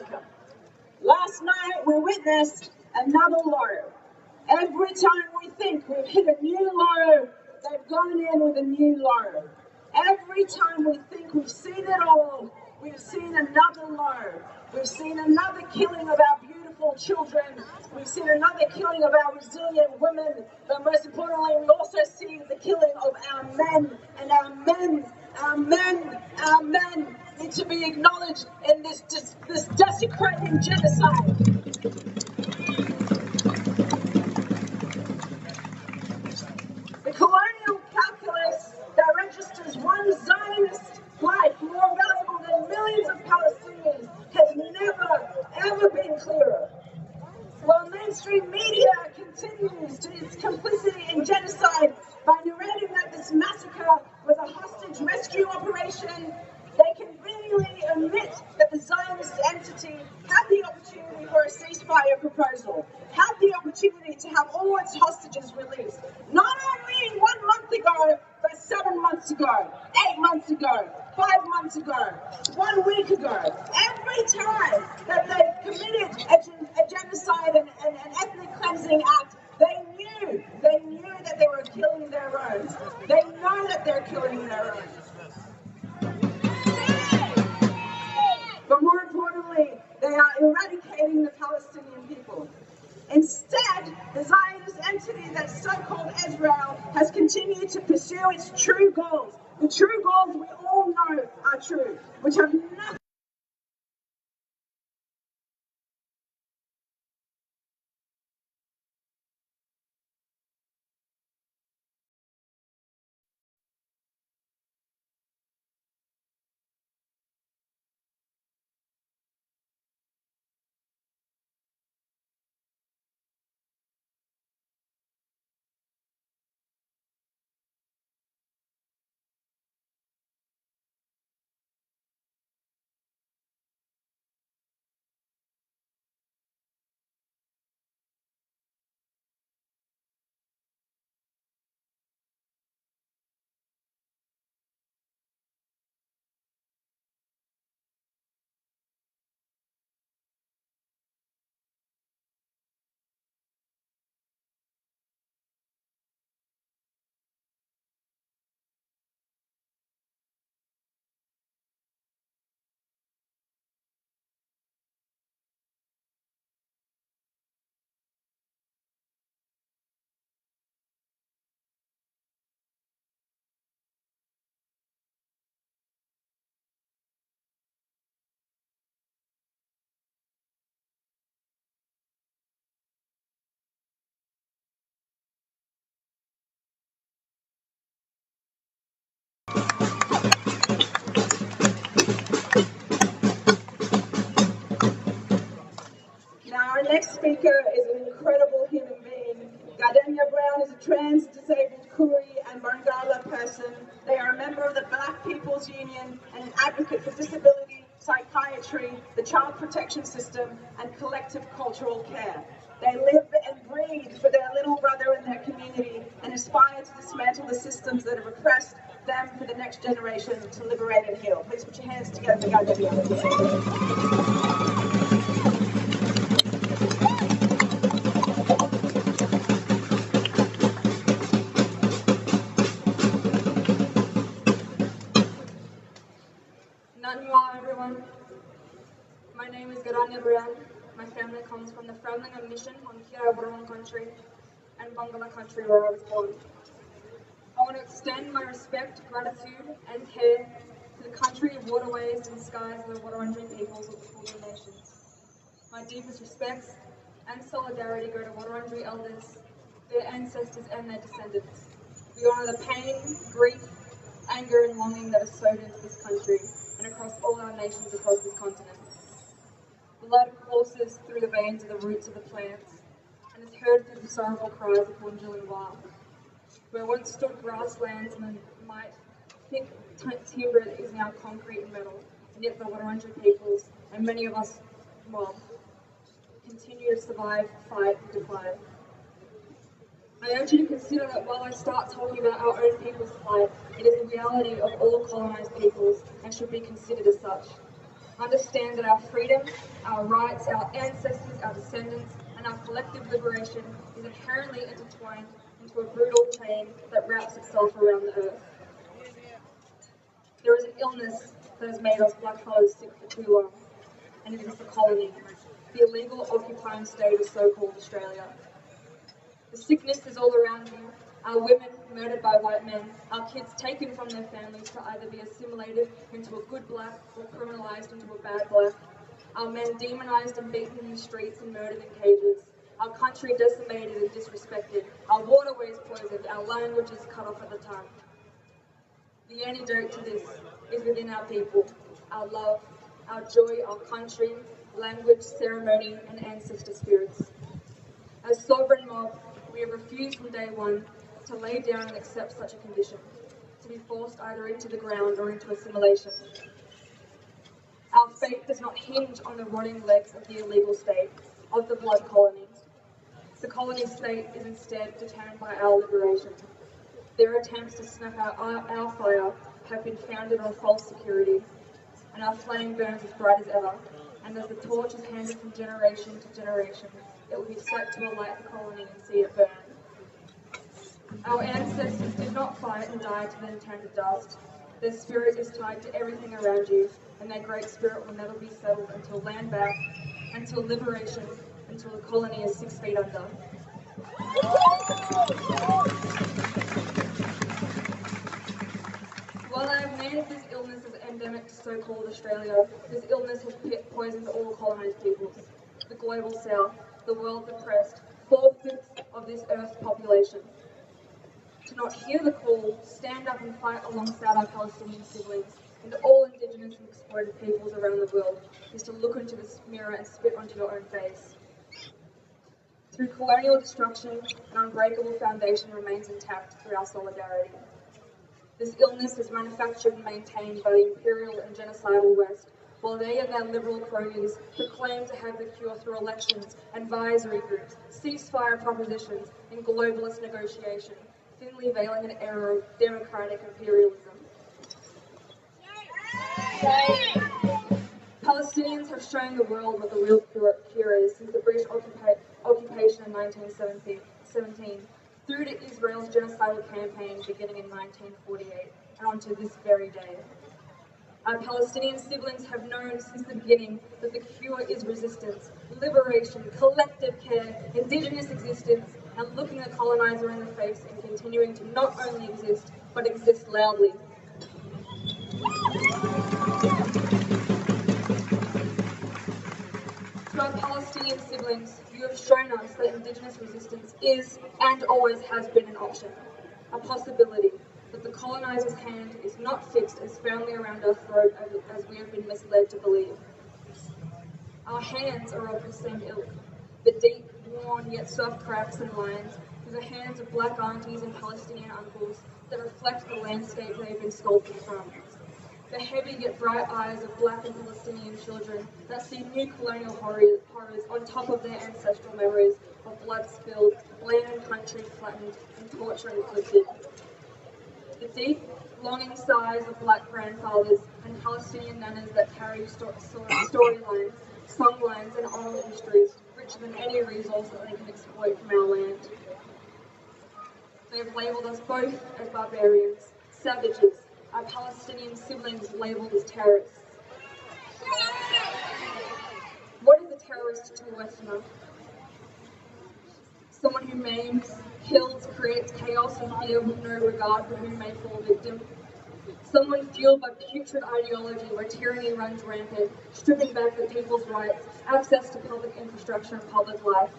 massacre. Last night we witnessed another low. Every time we think we've hit a new low, they've gone in with a new low. Every time we think we've seen it all, we've seen another low. We've seen another killing of our beautiful children. We've seen another killing of our resilient women. But most importantly, we also see the killing of our men. And our men need to be acknowledged in this desecrating genocide. The colonial calculus that registers one Zionist life more valuable than millions of Palestinians has never, ever been clearer. While mainstream media continues to its complicity in genocide by narrating that this massacre was a hostage rescue operation, they conveniently omit that the Zionist entity had the opportunity for a ceasefire proposal, had the opportunity to have all its hostages released, not only 1 month ago, but 7 months ago, 8 months ago, 5 months ago, 1 week ago. Every time that they've committed a genocide and an ethnic cleansing act, they knew that they were killing their own. They know that they're killing their own. But more importantly, they are eradicating the Palestinian people. Instead, the Zionist entity that's so-called Israel has continued to pursue its true goals, the true goals we all know are true, which have nothing Now, our next speaker is an incredible human being. Gardenia Brown is a trans-disabled Koori and Barngala person. They are a member of the Black People's Union and an advocate for disability, psychiatry, the child protection system, and collective cultural care. They live and breathe for their little brother and their community and aspire to dismantle the systems that have oppressed them for the next generation to liberate and heal. Please put your hands together for Gardenia. Everyone. My name is Garanya Brown. My family comes from the Fralinga Mission on Kira Wurrung country and Bangala country where I was born. I want to extend my respect, gratitude and care to the country of waterways and skies of the Wurrung peoples of the Kulin nations. My deepest respects and solidarity go to Wurrung elders, their ancestors and their descendants. We honour the pain, grief, anger and longing that is sowed into this country and across all our nations across this continent. Blood courses through the veins of the roots of the plants and is heard through the sorrowful cries of Wunjil and Wa. Where once stood grasslands and the might thick timber is now concrete and metal, and yet the Wurrung peoples and many of us mob continue to survive, fight and defy. I urge you to consider that while I start talking about our own people's plight, it is the reality of all colonised peoples and should be considered as such. Understand that our freedom, our rights, our ancestors, our descendants, and our collective liberation is inherently intertwined into a brutal chain that wraps itself around the earth. There is an illness that has made us blackfellows sick for too long, and it is the colony, the illegal occupying state of so-called Australia. The sickness is all around you. Our women murdered by white men, our kids taken from their families to either be assimilated into a good black or criminalised into a bad black, our men demonised and beaten in the streets and murdered in cages, our country decimated and disrespected, our waterways poisoned, our languages cut off at the tongue. The antidote to this is within our people, our love, our joy, our country, language, ceremony, and ancestor spirits. As sovereign mob, we have refused from day one to lay down and accept such a condition, to be forced either into the ground or into assimilation. Our fate does not hinge on the rotting legs of the illegal state, of the blood colony. The colony state is instead determined by our liberation. Their attempts to snuff out our fire have been founded on false security, and our flame burns as bright as ever, and as the torch is handed from generation to generation, it will be set to alight the colony and see it burn. Our ancestors did not fight and die to then turn to dust. Their spirit is tied to everything around you, and their great spirit will never be settled until land back, until liberation, until the colony is 6 feet under. While I have named this illness as endemic to so-called Australia, this illness has poisoned all colonised peoples, the global south, the world oppressed, 4/5 of this earth's population. To not hear the call, stand up and fight alongside our Palestinian siblings and all Indigenous and exploited peoples around the world is to look into this mirror and spit onto your own face. Through colonial destruction, an unbreakable foundation remains intact through our solidarity. This illness is manufactured and maintained by the imperial and genocidal West, while they and their liberal cronies proclaim to have the cure through elections, advisory groups, ceasefire propositions, and globalist negotiation, thinly veiling an era of democratic imperialism. Palestinians have shown the world what the real cure is since the British occupation in 1917, through to Israel's genocidal campaign beginning in 1948 and on to this very day. Our Palestinian siblings have known since the beginning that the cure is resistance, liberation, collective care, Indigenous existence, and looking the colonizer in the face and continuing to not only exist, but exist loudly. To our Palestinian siblings, you have shown us that Indigenous resistance is and always has been an option, a possibility, that the colonizer's hand is not fixed as firmly around our throat as we have been misled to believe. Our hands are of the same ilk, the deep, worn yet soft cracks and lines, through the hands of black aunties and Palestinian uncles that reflect the landscape they have been sculpted from. The heavy yet bright eyes of black and Palestinian children that see new colonial horrors on top of their ancestral memories of blood spilled, land and country flattened, and torture inflicted. The deep, longing sighs of black grandfathers and Palestinian nanas that carry storylines, songlines, and oral histories richer than any resource that they can exploit from our land. They have labelled us both as barbarians, savages, our Palestinian siblings labelled as terrorists. What is a terrorist to a Westerner? Someone who maims, kills, creates chaos and fear with no regard for who may fall victim. Someone fueled by putrid ideology where tyranny runs rampant, stripping back the people's rights, access to public infrastructure and public life.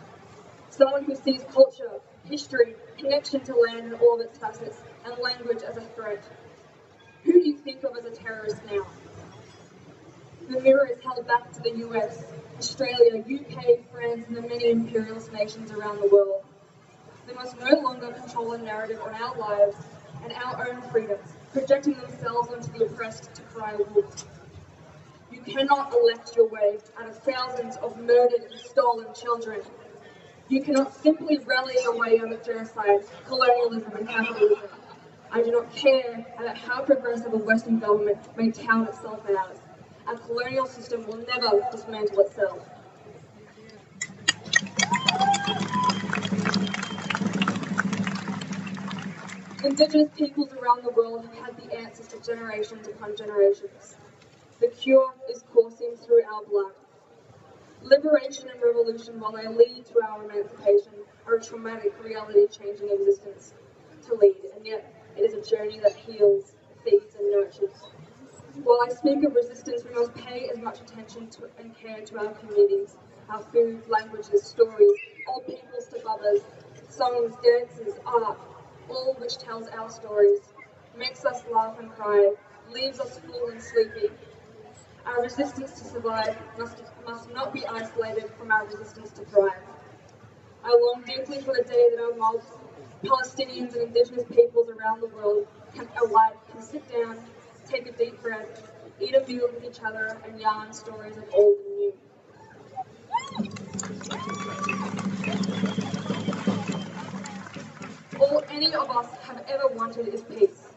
Someone who sees culture, history, connection to land in all of its facets, and language as a threat. Who do you think of as a terrorist now? The mirror is held back to the US, Australia, UK, France, and the many imperialist nations around the world. They must no longer control a narrative on our lives and our own freedoms, projecting themselves onto the oppressed to cry wolf. You cannot elect your way out of thousands of murdered and stolen children. You cannot simply rally your way out of genocide, colonialism, and capitalism. I do not care about how progressive a Western government may tout itself as. Our colonial system will never dismantle itself. Indigenous peoples around the world have had the answers for generations upon generations. The cure is coursing through our blood. Liberation and revolution, while they lead to our emancipation, are a traumatic, reality-changing existence to lead, and yet it is a journey that heals, feeds, and nurtures. While I speak of resistance, we must pay as much attention to and care to our communities, our food, languages, stories, all peoples to others, songs, dances, art, all which tells our stories, makes us laugh and cry, leaves us full and sleepy. Our resistance to survive must not be isolated from our resistance to thrive. I long deeply for the day that our mobs, Palestinians and Indigenous peoples around the world can sit down, take a deep breath, eat a meal with each other, and yarn stories of old and new. All any of us have ever wanted is peace.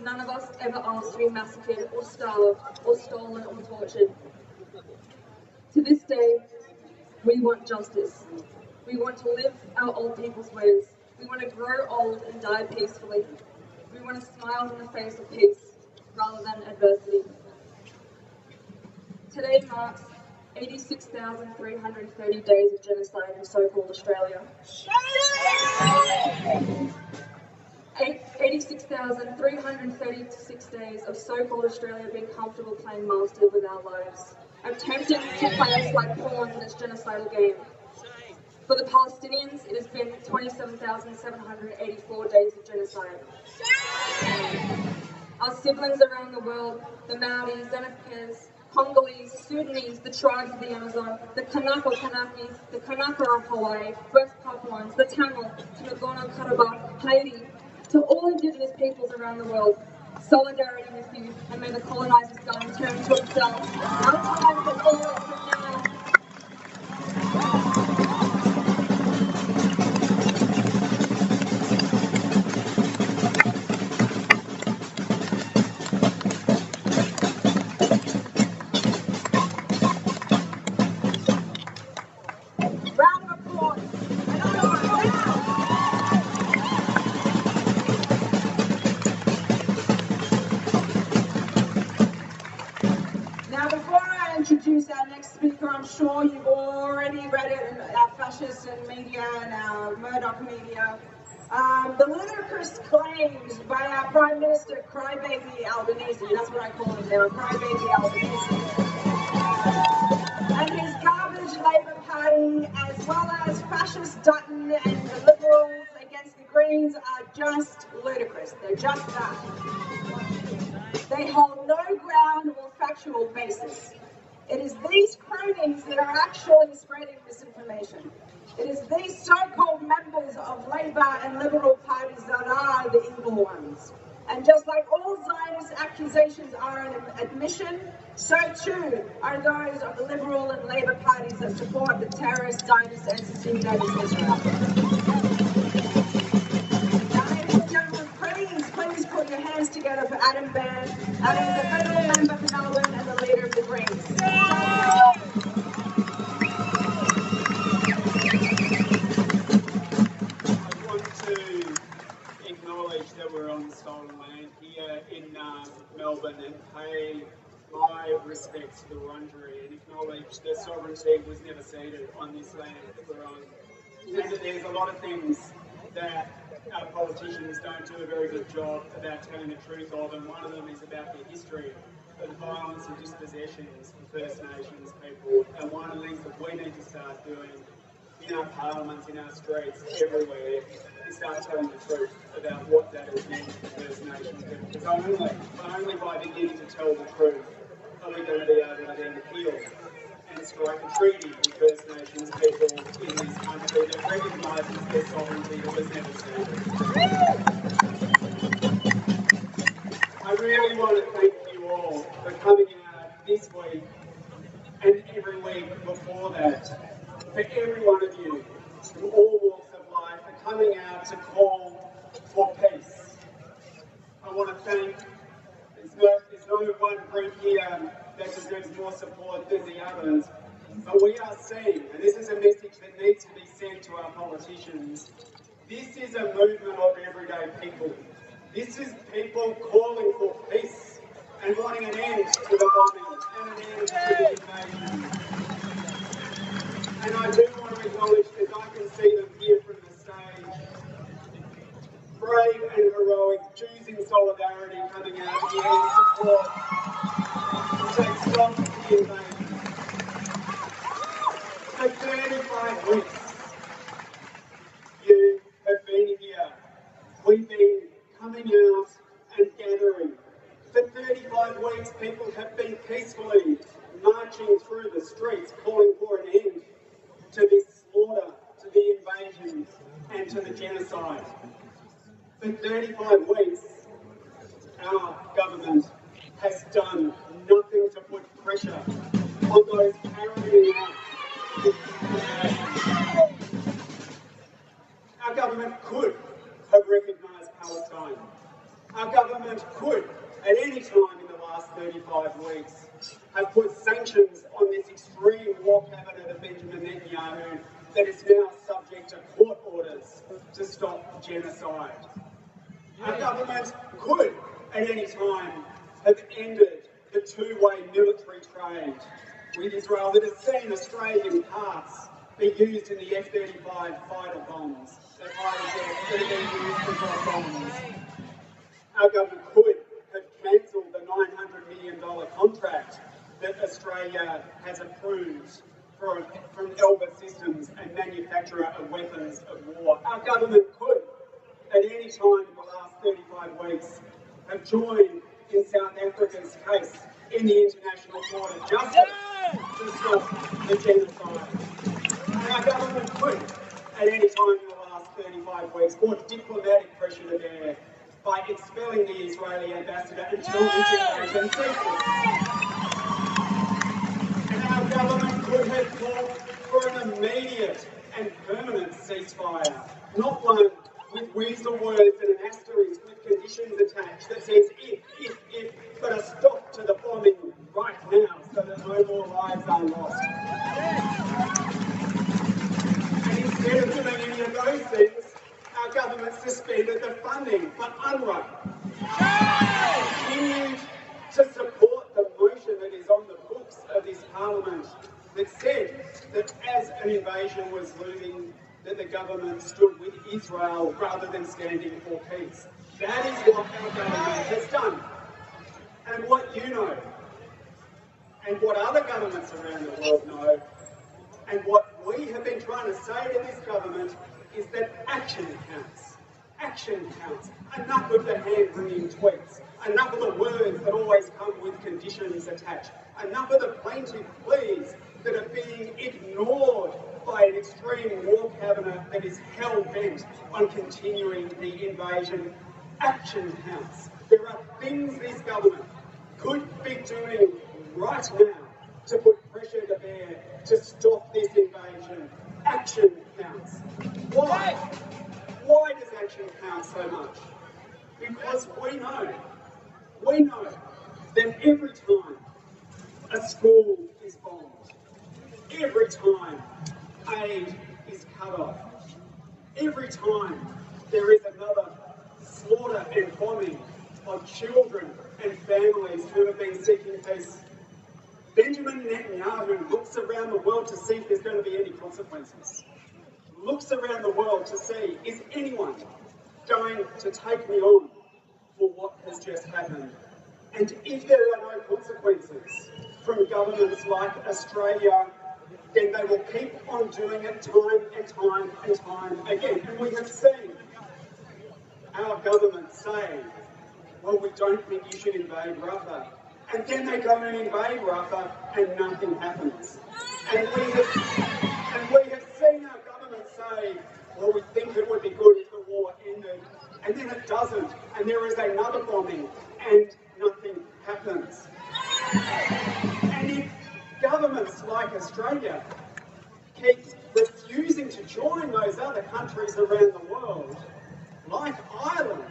None of us ever asked to be massacred or starved or stolen or tortured. To this day, we want justice. We want to live our old people's ways. We want to grow old and die peacefully. We want to smile in the face of peace rather than adversity. Today marks 86,330 days of genocide in so-called Australia. 86,336 days of so-called Australia being comfortable playing master with our lives, attempting to play us like pawns in its genocidal game. For the Palestinians, it has been 27,784 days of genocide. Our siblings around the world, the Maoris, Zenefkes, Congolese, Sudanese, the tribes of the Amazon, the Kanaka Kanakis, the Kanaka of Hawaii, West Papuans, the Tamil, to Nagorno-Karabakh, Haiti, to all Indigenous peoples around the world, solidarity with you, and may the colonizers' gun turn to itself. Our time has always been now. Round of applause. Now, before I introduce our next speaker, I'm sure you've already read it in our fascist and media and our Murdoch media. The ludicrous claims by our Prime Minister, Crybaby Albanese, that's what I call him now, Crybaby Albanese, and his garbage Labour Party, as well as fascist Dutton and the Liberals against the Greens, are just ludicrous. They're just that. They hold no ground or factual basis. It is these cronies that are actually spreading misinformation. It is these so-called members of Labour and Liberal parties that are the evil ones. And just like all Zionist accusations are an admission, so too are those of the Liberal and Labour parties that support the terrorist Zionist entity that is Israel. Now, ladies and gentlemen, please put your hands together for Adam Baird. Adam is a federal member for Melbourne and the leader of the Greens. That we're on stolen land here in Melbourne, and pay my respects to the Wurundjeri and acknowledge that sovereignty was never ceded on this land that we're on. And that there's a lot of things that our politicians don't do a very good job about telling the truth of, and one of them is about the history of the violence and dispossessions of First Nations people. And one of the things that we need to start doing in our parliaments, in our streets, everywhere, is start telling the truth about what that has meant for First Nations people. Because only by beginning to tell the truth are we going to be able to then heal and strike a treaty with First Nations people in this country that recognises their sovereignty that was never ceded. I really want to thank you all for coming out this week and every week before that. For every one of you, from all walks of life, for coming out to call for peace. I want to thank, there's no one group here that that deserves more support than the others. But we are seeing, and this is a message that needs to be sent to our politicians, this is a movement of everyday people. This is people calling for peace and wanting an end to the bombing and an end to the invasion. And I do want to acknowledge, as I can see them here from the stage, brave and heroic, choosing solidarity coming out here in support to take stock of the invasion. For 35 weeks, you have been here. We've been coming out and gathering. For 35 weeks, people have been peacefully marching through the streets, calling for an end to this slaughter, to the invasion, and to the genocide. For 35 weeks, our government has done nothing to put pressure on those carrying out this invasion. Our government could have recognised Palestine. Our government could, at any time in the last 35 weeks, have put sanctions on this extreme war cabinet of Benjamin Netanyahu that is now subject to court orders to stop genocide. Our government could, at any time, have ended the two-way military trade with Israel that has seen Australian parts be used in the F-35 fighter bombs that have been used to drop bombs. Our government could have cancelled the $900 million contract that Australia has approved from Elbit Systems and manufacturer of weapons of war. Our government could, at any time in the last 35 weeks, have joined in South Africa's case in the International Court of Justice to stop the genocide. And our government could, at any time in the last 35 weeks, brought diplomatic pressure to bear by expelling the Israeli ambassador until this invasion ceases. And our government could have called for an immediate and permanent ceasefire, not one with weasel words and an asterisk with conditions attached that says if, but a stop to the bombing right now so that no more lives are lost. And instead of doing any of those things, our government suspended the funding for UNRWA. Continued to support the motion that is on the books of this parliament that said that as an invasion was looming, that the government stood with Israel rather than standing for peace. That is what our government has done. And what you know, and what other governments around the world know, and what we have been trying to say to this government is that action counts. Action counts. Enough of the hand-wringing tweets. Enough of the words that always come with conditions attached. Enough of the plaintive pleas that are being ignored by an extreme war cabinet that is hell-bent on continuing the invasion. Action counts. There are things this government could be doing right now to put pressure to bear to stop this invasion. Action counts. Why? Why does action count so much? Because we know that every time a school is bombed, every time aid is cut off, every time there is another slaughter and bombing of children and families who have been seeking peace, Benjamin Netanyahu looks around the world to see if there's going to be any consequences. Looks around the world to see, is anyone going to take me on for what has just happened? And if there are no consequences from governments like Australia, then they will keep on doing it time and time and time again. And we have seen our government say, well, we don't think you should invade Rafah. And then they go and invade Rafah and nothing happens. And we have seen our government say, well, we think it would be good if the war ended. And then it doesn't. And there is another bombing and nothing happens. And if governments like Australia keep refusing to join those other countries around the world, like Ireland,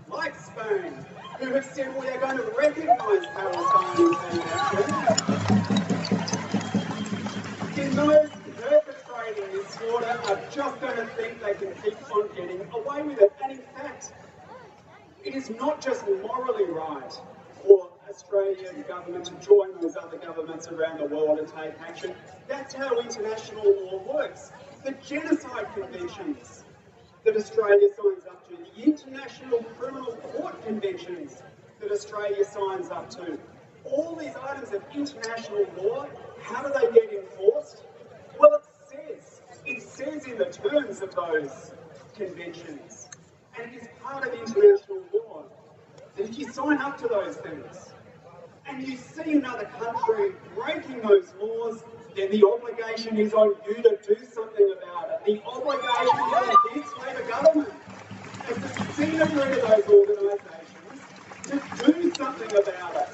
like Spain, who have said we are going to recognise Palestine and Palestinians. Those perpetrating this slaughter are just going to think they can keep on getting away with it. And in fact, it is not just morally right for Australian government to join those other governments around the world and take action. That's how international law works. The genocide conventions that Australia signs up to, the international criminal court conventions that Australia signs up to, all these items of international law, how do they get enforced? Well, it says in the terms of those conventions, and it is part of international law, that if you sign up to those things and you see another country breaking those laws, then the obligation is on you to do something about it. The obligation is on this Labor government as the signatory to those organisations to do something about it.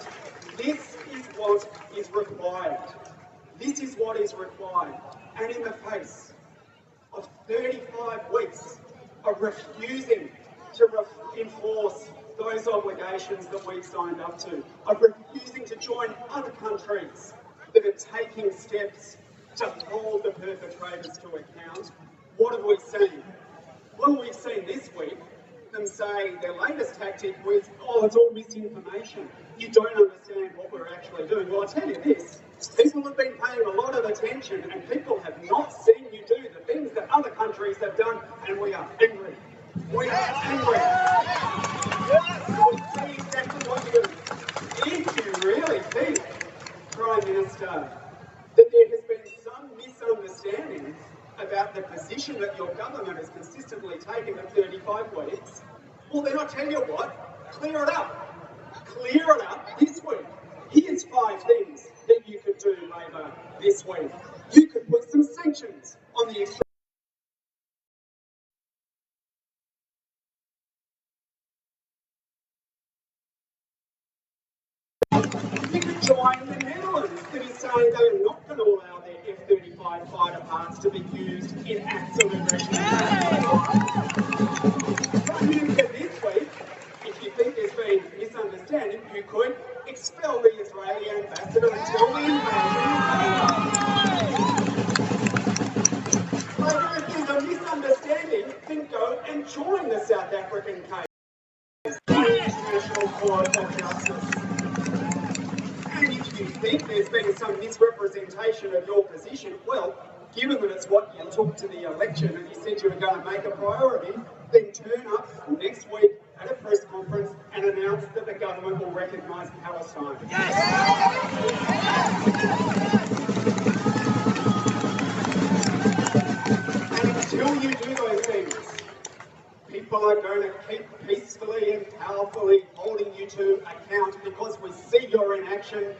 This is what is required. This is what is required. And in the face of 35 weeks of refusing to enforce those obligations that we've signed up to, of refusing to join other countries that are taking steps to hold the perpetrators to account, what have we seen? Well, we've seen this week them say their latest tactic was, oh, it's all misinformation. You don't understand what we're actually doing. Well, I tell you this, people have been paying a lot of attention and people have not seen you do the things that other countries have done, and we are angry. We are angry. We see exactly what you're doing. If you really think, Prime Minister, that there has been some misunderstanding about the position that your government has consistently taken at 35 weeks, well then I'll tell you what, clear it up. Clear it up this week. Here's 5 things that you could do, Labor, this week. You could put some sanctions on the extreme. You could join the Netherlands that is saying they're not going to allow their F-35 fighter parts to be used in acts of aggression. Prime Minister, this week, if you think there's been misunderstanding, you could expel the Israeli ambassador until the invasion. Like, if there's a misunderstanding, then go and join the South African case, the International Court of Justice. And if you think there's been some misrepresentation of your position, well, given that it's what you took to the election and you said you were going to make a priority, then turn up next week at a press conference and announce that the government will recognise Palestine. And until you do those things, people are going to keep peacefully and powerfully holding you to account because we see your inaction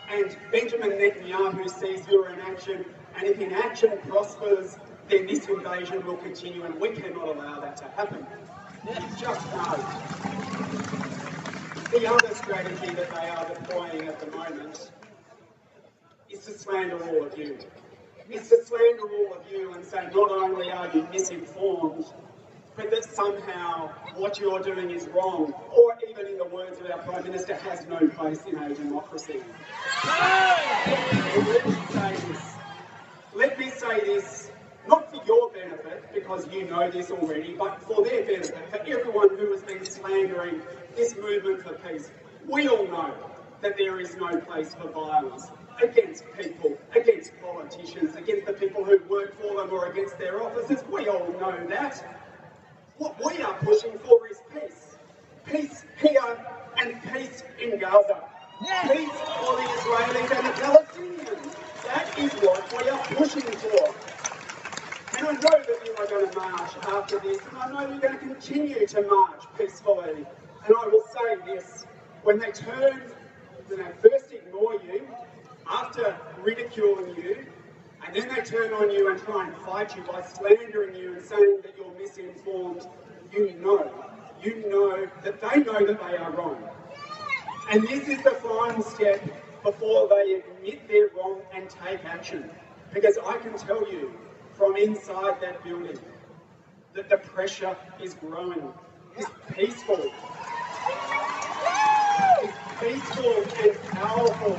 and Benjamin Netanyahu sees your inaction, and if inaction prospers, then this invasion will continue and we cannot allow that to happen. Just know. The other strategy that they are deploying at the moment is to slander all of you. It's to slander all of you and say not only are you misinformed, but that somehow what you're doing is wrong, or even in the words of our Prime Minister, has no place in a democracy. Let me say this, not for your benefit, because you know this already, but for their benefit, for everyone who has been slandering this movement for peace. We all know that there is no place for violence against people, against politicians, against the people who work for them or against their officers. We all know that. What we are pushing for is peace. Peace here and peace in Gaza. Yeah. Peace for the Israelis and the Palestinians. That is what we are pushing for. And I know that you are going to march after this, and I know you're going to continue to march peacefully. And I will say this, when they first ignore you, after ridiculing you, and then they turn on you and try and fight you by slandering you and saying that you're misinformed, you know that they are wrong. And this is the final step before they admit they're wrong and take action. Because I can tell you from inside that building that the pressure is growing. It's peaceful. peaceful and powerful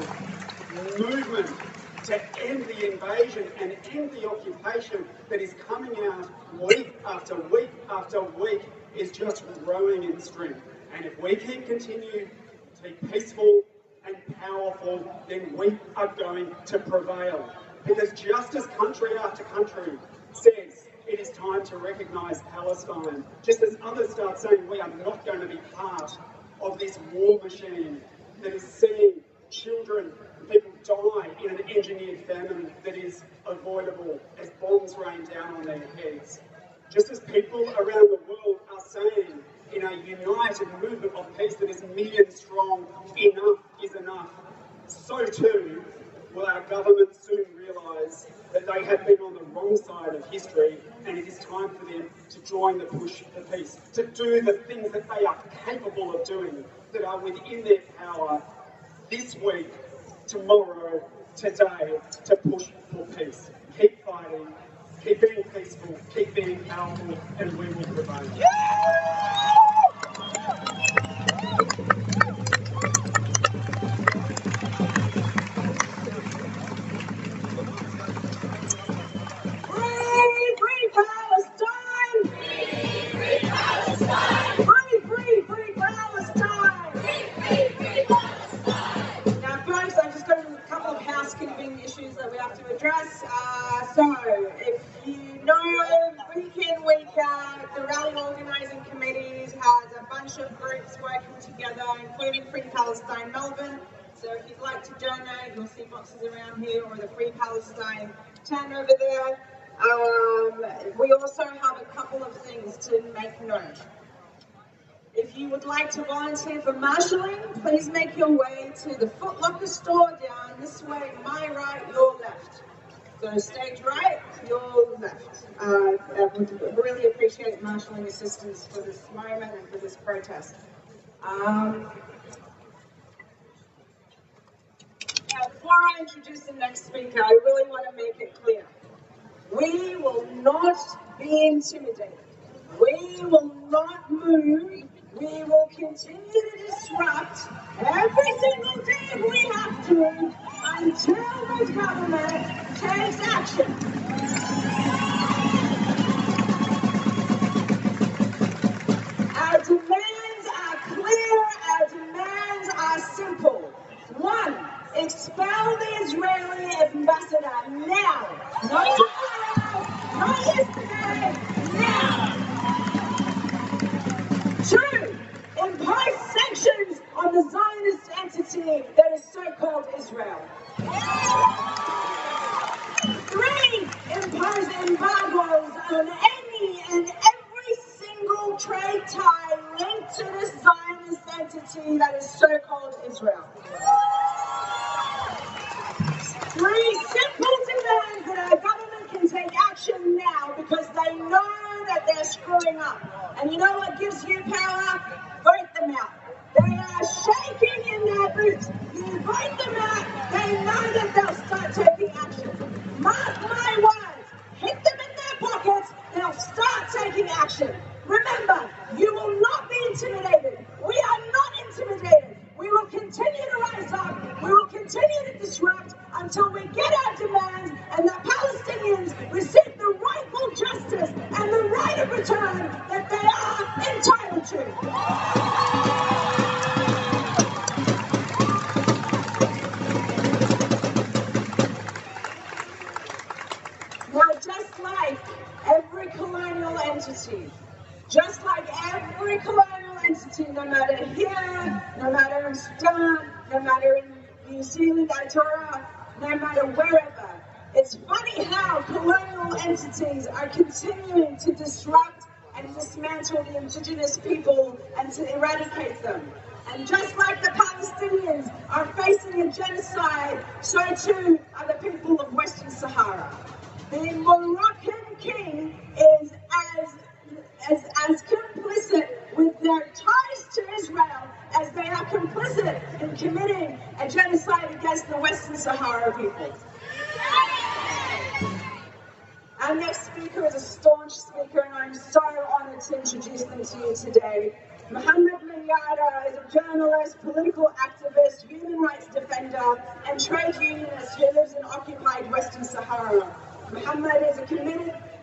movement to end the invasion and end the occupation that is coming out week after week after week is just growing in strength. And if we can continue to be peaceful and powerful, then we are going to prevail. Because just as country after country says it is time to recognise Palestine, just as others start saying we are not going to be part of this war machine that is seeing children and people die in an engineered famine that is avoidable as bombs rain down on their heads. Just as people around the world are saying in a united movement of peace that is millions strong, enough is enough, so too will our government soon realise that they have been on the wrong side of history, and it is time for them to join the push for peace, to do the things that they are capable of doing, that are within their power this week, tomorrow, today, to push for peace. Keep fighting, keep being peaceful, keep being powerful, and we will prevail. Free Palestine! Free Palestine! Free Palestine! Free Palestine! Now, folks, I've just got a couple of housekeeping issues that we have to address. So, if you know, week in, week out, the rally organising committees has a bunch of groups working together, including Free Palestine Melbourne. So, if you'd like to donate, you'll see boxes around here, or the Free Palestine tent over there. We also have a couple of things to make note. If you would like to volunteer for marshalling, please make your way to the Foot Locker store down this way, my right, your left. So stage right, your left. I would really appreciate marshalling assistance for this moment and for this protest. Now, before I introduce the next speaker, I really want to make it clear. We will not be intimidated. We will not move. We will continue to disrupt every single day if we have to until the government takes action. Our demands are clear. Our demands are simple. 1, expel the Israeli ambassador now. Not tomorrow, not yesterday, now. 2, impose sanctions on the Zionist entity that is so-called Israel. 3, impose embargoes on any and every single trade tie linked to the Zionist entity that is so-called Israel. 3 simple demands that our government can take action now because they know that they're screwing up. And you know what gives you power? Vote them out. They are shaking in their boots. You vote them out, they know that they'll start taking action. Mark my words. Hit them in their pockets, they'll start taking action. Remember, you will not be intimidated. We are not intimidated. We will continue to rise up. We will continue to disrupt until we get our demands and the Palestinians receive the rightful justice and the right of return that they are entitled to. Now, just like every colonial entity, no matter here, no matter in Sudan, no matter in New Zealand, Aotearoa, no matter wherever, it's funny how colonial entities are continuing to disrupt and dismantle the indigenous people and to eradicate them. And just like the Palestinians are facing a genocide, so too are the people of Western Sahara. The Moroccan king is as complicit with their ties to Israel as they are complicit in committing a genocide against the Western Sahara people. Our next speaker is a staunch speaker, and I'm so honored to introduce them to you today. Mohammed Mayada is a journalist, political activist, human rights defender, and trade unionist who lives in occupied Western Sahara. Mohammed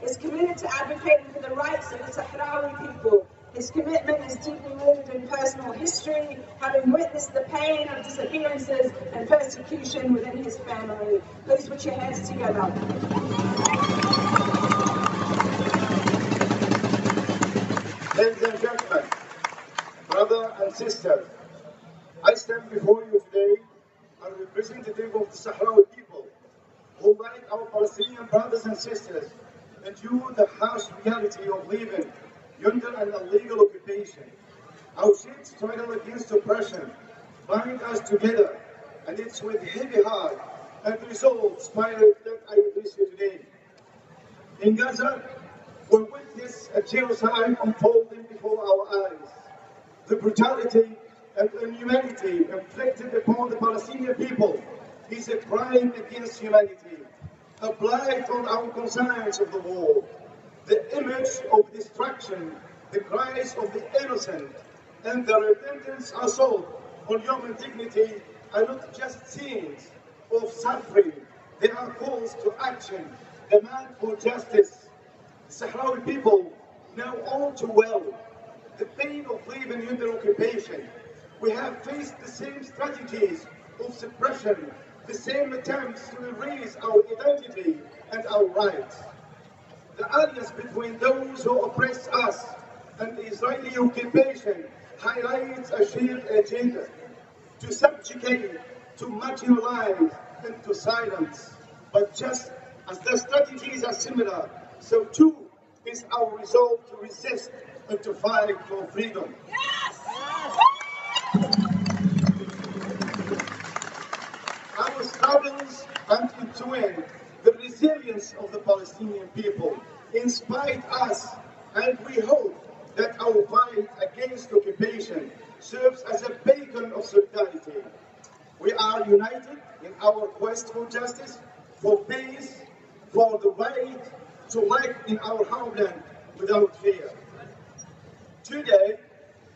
is committed to advocating for the rights of the Sahrawi people. His commitment is deeply rooted in personal history, having witnessed the pain of disappearances and persecution within his family. Please put your hands together. Ladies and gentlemen, brothers and sisters, I stand before you today as a representative of the Sahrawi people, who, like our Palestinian brothers and sisters, endure the harsh reality of living under an illegal occupation. Our shared struggle against oppression binds us together, and it's with heavy heart and resolve spirit that I address you today. In Gaza, we witness a genocide unfolding before our eyes. The brutality and inhumanity inflicted upon the Palestinian people is a crime against humanity, a blight on our conscience of the war. The image of destruction, the cries of the innocent, and the relentless assault on human dignity are not just scenes of suffering, they are calls to action, demand for justice. The Sahrawi people know all too well the pain of living under occupation. We have faced the same strategies of suppression, the same attempts to erase our identity and our rights. The alliance between those who oppress us and the Israeli occupation highlights a shared agenda to subjugate, to marginalize, and to silence. But just as the strategies are similar, so too is our resolve to resist and to fight for freedom. Yes! Our struggles entwine the resilience of the Palestinian people, inspire us, and we hope that our fight against occupation serves as a beacon of solidarity. We are united in our quest for justice, for peace, for the right to live in our homeland without fear. Today,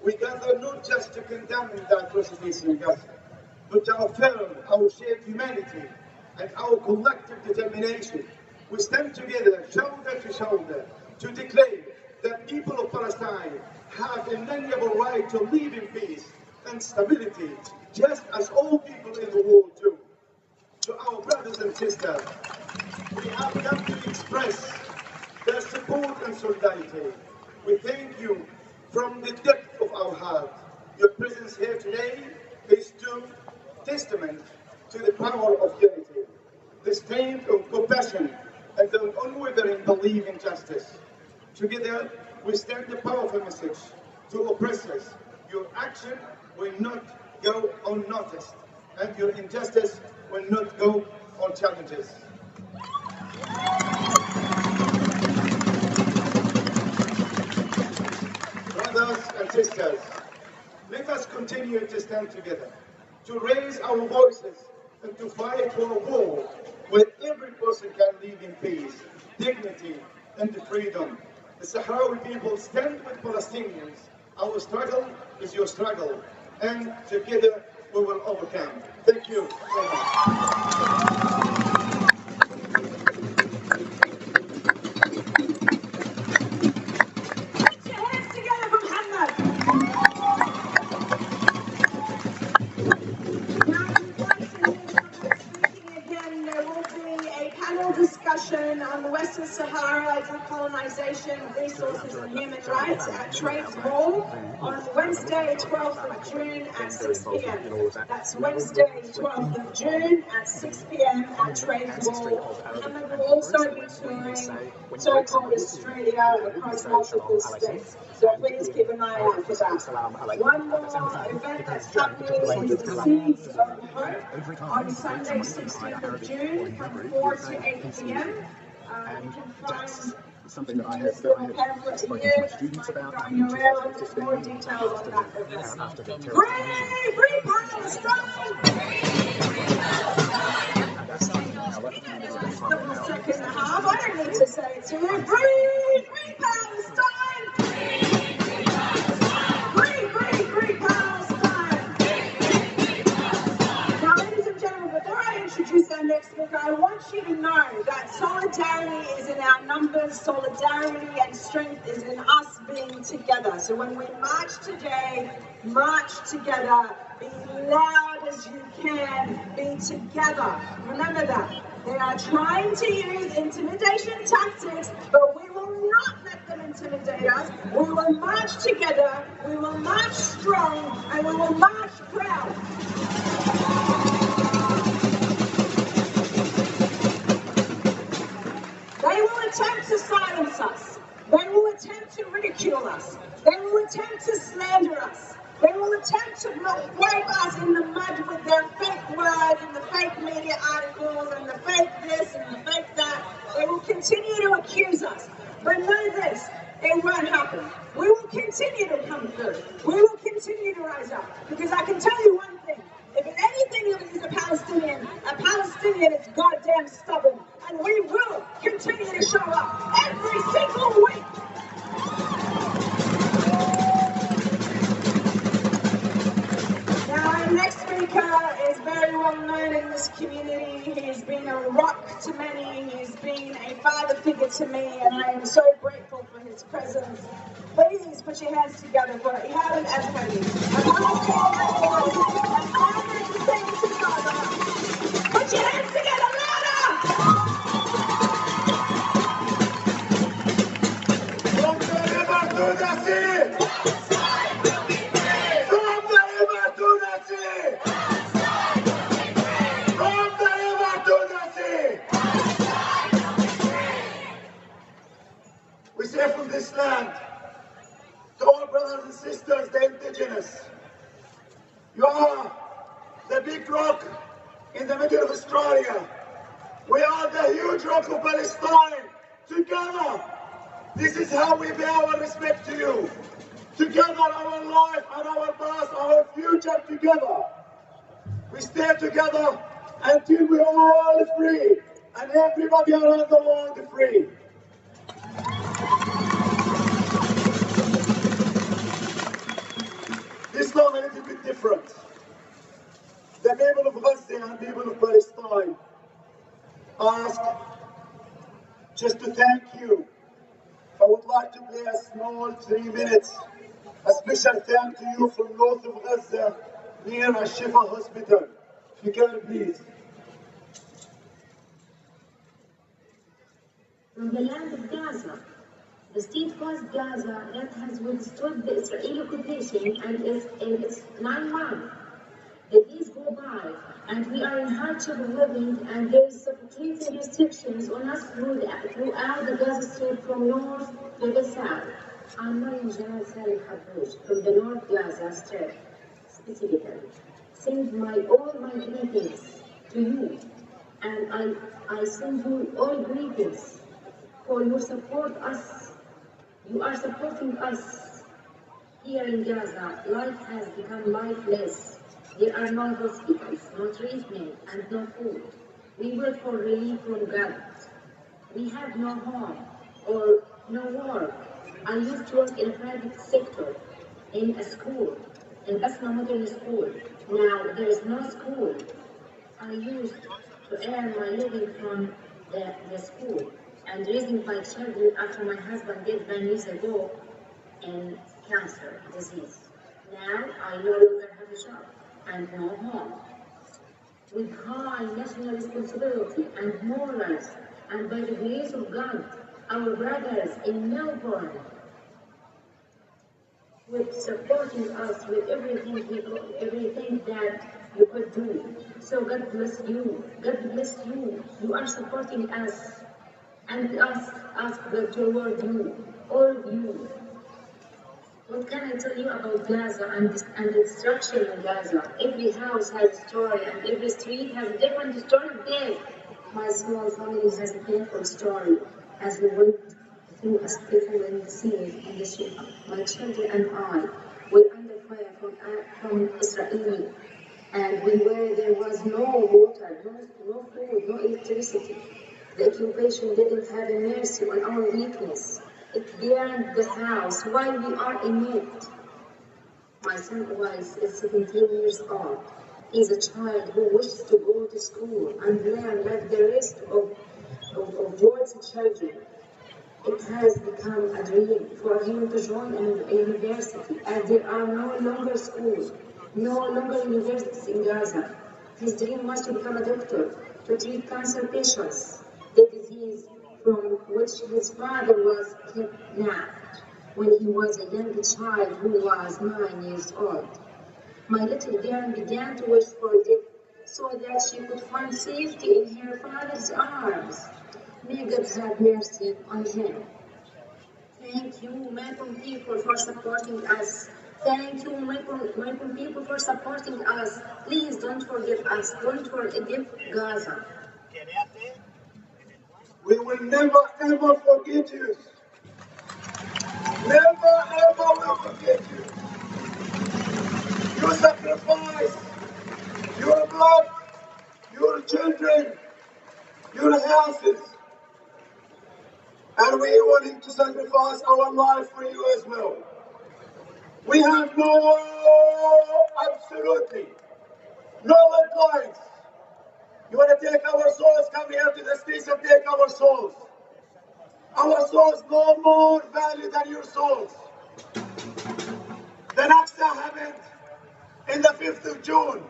we gather not just to condemn the atrocities in Gaza, but to affirm our shared humanity and our collective determination. We stand together, shoulder to shoulder, to declare that people of Palestine have an inalienable right to live in peace and stability, just as all people in the world do. To our brothers and sisters, we have come to express their support and solidarity. We thank you from the depth of our heart. Your presence here today is to testament to the power of unity, the strength of compassion, and the unwavering belief in justice. Together, we send a powerful message to oppressors. Your action will not go unnoticed, and your injustice will not go unchallenged. Brothers and sisters, let us continue to stand together, to raise our voices and to fight for a world where every person can live in peace, dignity, and freedom. The Sahrawi people stand with Palestinians. Our struggle is your struggle, and together we will overcome. Thank you so much. On the Western Sahara, decolonization, resources and human rights at Trades Hall on Wednesday, 12th of June at 6 p.m. That's Wednesday, 12th of June at 6 p.m. at Trades Hall. Mohammed will also be touring so-called Australia across multiple states. So please keep an eye out for that. One more event that's happening is the Seeds of Hope on Sunday, 16th of June from 4 to 8 p.m. You can find something that I have spoken to my students about. more details on that event. Free Palestine! The second half, I don't need to say it to you. Free Palestine! Free Palestine! solidarity is in our numbers, solidarity and strength is in us being together. So when we march today, march together, be loud as you can, be together. Remember that. They are trying to use intimidation tactics, but we will not let them intimidate us. We will march together, we will march strong, and we will march proud. They will attempt to silence us. They will attempt to ridicule us. They will attempt to slander us. They will attempt to wipe us in the mud with their fake words and the fake media articles and the fake this and the fake that. They will continue to accuse us. But know this, it won't happen. We will continue to come through. We will continue to rise up. Because I can tell you one thing. If anything is a Palestinian is goddamn stubborn. And we will continue to show up every single week. Now, our next speaker is very well known in this community. He has been a rock to many. He's been a father figure to me, and I am so grateful for his presence. Please put your hands together for Ihab al-Azhari, a Palestinian and father to sing to Gaza. Put your hands together louder! From the river to the sea! Palestine will be free! From the river to the sea! Palestine will be free! From the river to the sea! Palestine will be free! We say from this land, to our brothers and sisters, the indigenous, you are the big rock in the middle of Australia. We are the huge rock of Palestine. Together, this is how we pay our respect to you. Together, our life and our past, our future together. We stay together until we are all free and everybody around the world free. This time a little bit different. The people of Gaza and people of Palestine ask just to thank you. I would like to play a small 3 minutes, a special thank to you from north of Gaza, near Al-Shifa Hospital. If you can, please. From the land of Gaza, the state called Gaza that has withstood the Israeli occupation and is in its 9th month. The days go by, and we are in hardship of living, and there is suffocating restrictions on us throughout the Gaza Strip from north to the south. I'm Mariam Jalal Salim Habouj from the North Gaza Strip, specifically. Send all my greetings to you, and I send you all greetings for your support us. You are supporting us. Here in Gaza, life has become lifeless. There are no hospitals, no treatment, and no food. We wait for relief from God. We have no home or no work. I used to work in a private sector, in a school, in Asma Modern School. Now there is no school. I used to earn my living from the school and raising my children after my husband died 9 years ago in cancer disease. Now I no longer have a job and no home. With high national responsibility and morals, and by the grace of God, our brothers in Melbourne, with supporting us with everything that you could do. So God bless you. God bless you. You are supporting us. And we ask God to reward you, all of you. What can I tell you about Gaza and the destruction in Gaza? Every house has a story, and every street has a different story of death. My small family has a painful story as we went through a stifling scene in the ship. My children and I were under fire from Israel, and there was no water, no food, no electricity. The occupation didn't have a mercy on our weakness. It burned the house while we are in it. My son is 17 years old. He's a child who wishes to go to school and learn like the rest of of George's children, it has become a dream for him to join a university, and there are no longer schools, no longer universities in Gaza. His dream was to become a doctor, to treat cancer patients, the disease from which his father was kidnapped when he was a young child who was 9 years old. My little girl began to wish for death so that she could find safety in her father's arms. May God have mercy on him. Thank you, Melbourne people, for supporting us. Thank you, Melbourne people, for supporting us. Please don't forget us. Don't forget Gaza. We will never ever forget you. Never ever will forget you. You sacrifice your blood, your children, your houses, and we are willing to sacrifice our life for you as well. We have absolutely no advice. You want to take our souls, come here to the streets and take our souls. Our souls no more value than your souls. The Naksa happened in the 5th of June.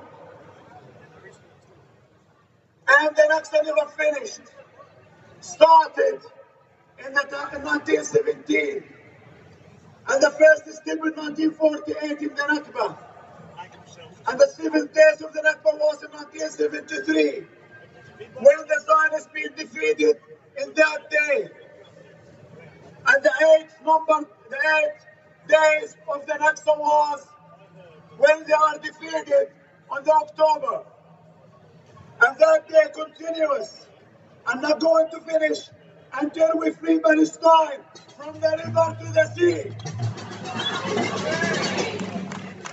And the Naksa never finished. Started in 1917. And the first step in 1948 in the Nakba. And the 7th days of the Nakba was in 1973. When the Zionists been defeated in that day. And the eighth days of the Naksa was when they are defeated on the October. And that day continuous. I'm not going to finish until we free Palestine from the river to the sea.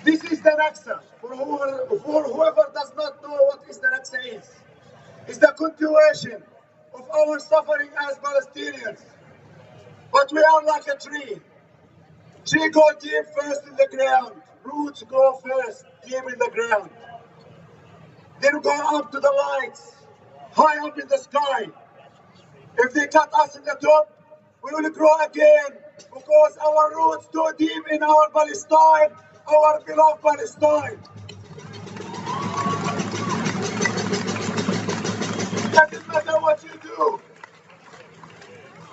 This is the Naksa. For whoever does not know what is the Naksa is. It's the continuation of our suffering as Palestinians. But we are like a tree. Tree go deep first in the ground. Roots go first deep in the ground. Then go up to the lights, high up in the sky. If they cut us in the top, we will grow again because our roots go deep in our Palestine, our beloved Palestine. Doesn't matter what you do,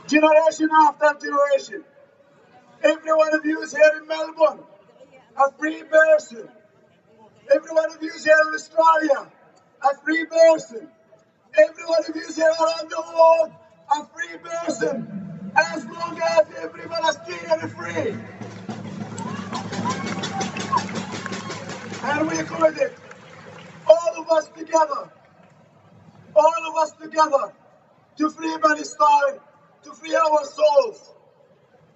generation after generation. Every one of you is here in Melbourne, a free person. Every one of you is here in Australia, a free person. Every one of you is here around the world, a free person. As long as every Palestinian is free. And we committed, all of us together, to free Palestine, to free our souls.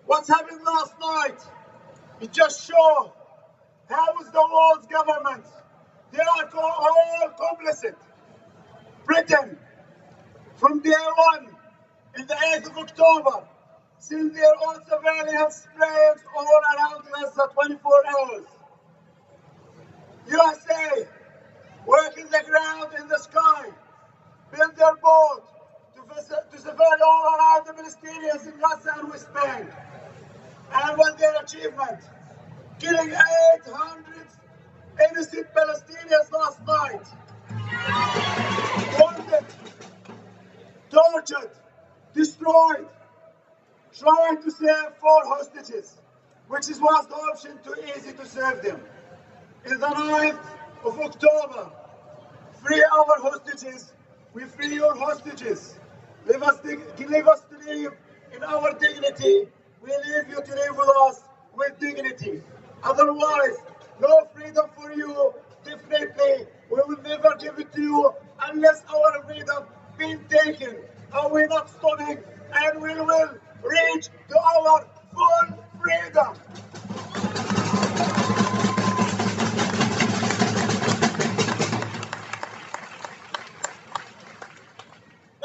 What's happened last night, it just shows how is the world's government. They are all complicit. Britain, from day one, in the 8th of October, sent their own surveillance planes all around Gaza 24 hours. USA, working the ground in the sky, built their boat to surveil all around the Palestinians in Gaza and West Bank. And what their achievement? Killing 800 innocent Palestinians last night. Wounded, tortured, destroyed, trying to save 4 hostages, which was the option too easy to save them. In the 9th of October, free our hostages, we free your hostages. Leave us to live in our dignity. We leave you to live with us with dignity. Otherwise, no freedom for you. Definitely, we will never give it to you unless our freedom been taken. And we're not stopping, and we will reach to our full freedom.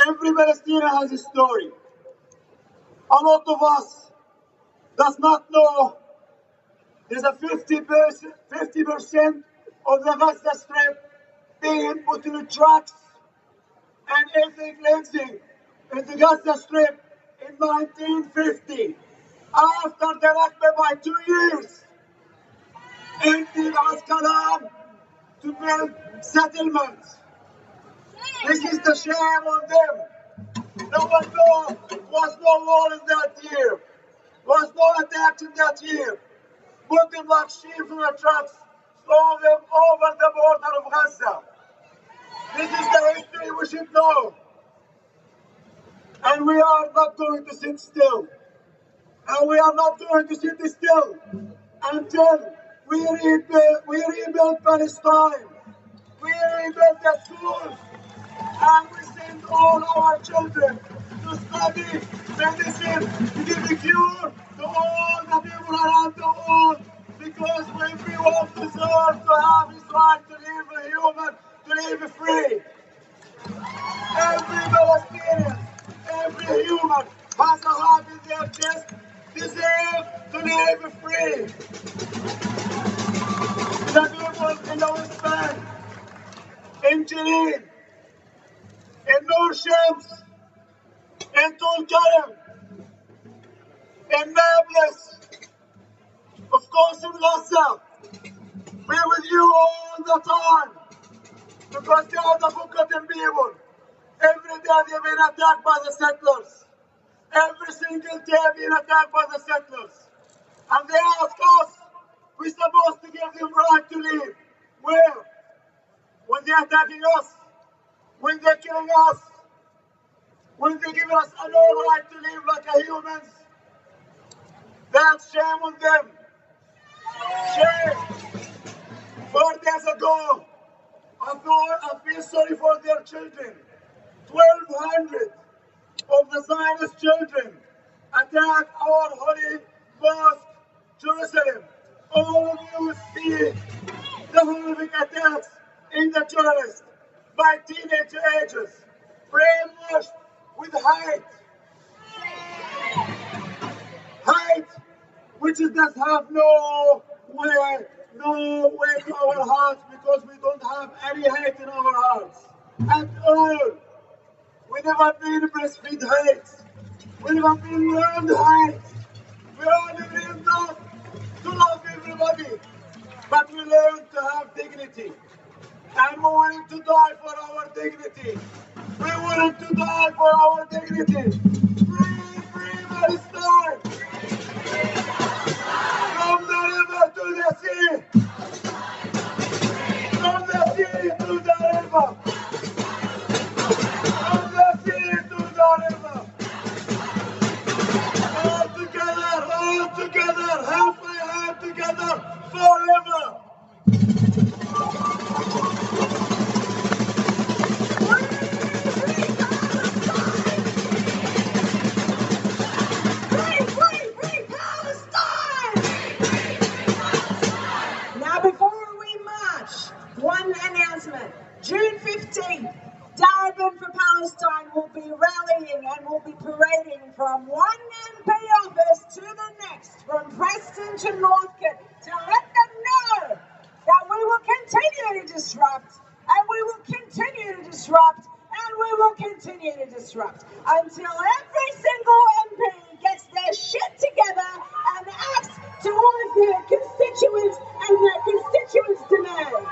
Every Palestinian has a story. A lot of us does not know there's a 50% of the Gaza Strip being put in trucks and ethnic cleansing in the Gaza Strip in 1950. After the Nakba by 2 years, ended Askalan to build settlements. This is the shame on them. No one know, was no war in that year, was no attack in that year. Put them like sheep in the trucks, throw them over the border of Gaza. This is the history we should know. And we are not going to sit still. And we are not going to sit still until we rebuild Palestine. We rebuild the schools. And we send all our children to study medicine, to give a cure to all the people around the world. Because everyone deserves to have his right to live a human, to live free. Every Palestinian, every human has a heart in their chest, deserves to live free. The people in the West Bank, in Jenin, in Nur Shams, in Tulkarem, in Nablus, of course in Gaza. We're with you all the time because they are the forgotten people. Every day they've been attacked by the settlers. Every single day been attacked by the settlers. And they ask us, we're supposed to give them right to live. Where? When they're attacking us, when they're killing us, when they give us no right to live like a humans. That's shame on them. Shame. 4 days ago, I feel sorry for their children. 1,200 of the Zionist children attacked our holy mosque, Jerusalem. All of you see the horrific attacks in the terrorists by teenagers, brainwashed with hate. Hate, which does have no way to our hearts because we don't have any hate in our hearts at all. We never been breastfeed hate. We never been learned hate. We only learned to love everybody, but we learned to have dignity. And we're willing to die for our dignity. We're willing to die for our dignity. Free Palestine! From the river to the sea! From the sea to the river! From the sea to the river! All together, hand by hand together, forever! One announcement. June 15th, Diaspora for Palestine will be rallying and will be parading from one MP office to the next, from Preston to Northcote, to let them know that we will continue to disrupt, and we will continue to disrupt, and we will continue to disrupt until every single MP gets their shit together and acts towards their constituents and their constituents' demands.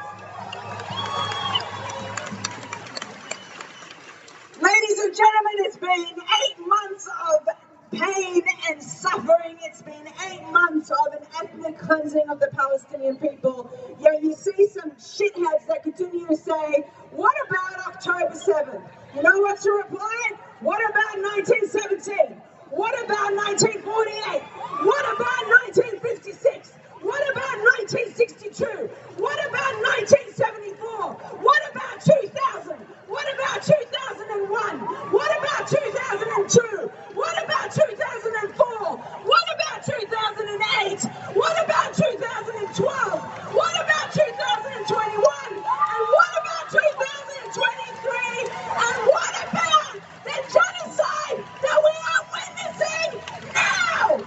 Ladies and gentlemen, it's been 8 months of pain and suffering. It's been 8 months of an ethnic cleansing of the Palestinian people. Yeah, you see some shitheads that continue to say, what about October 7th? You know what's your reply? What about 1917? What about 1948? What about 1956? What about 1962? What about 1974? What about 2000? What about 2001? What about 2002? What about 2004? What about 2008? What about 2012? What about 2021? And what about 2023? And what about the genocide that we are witnessing now?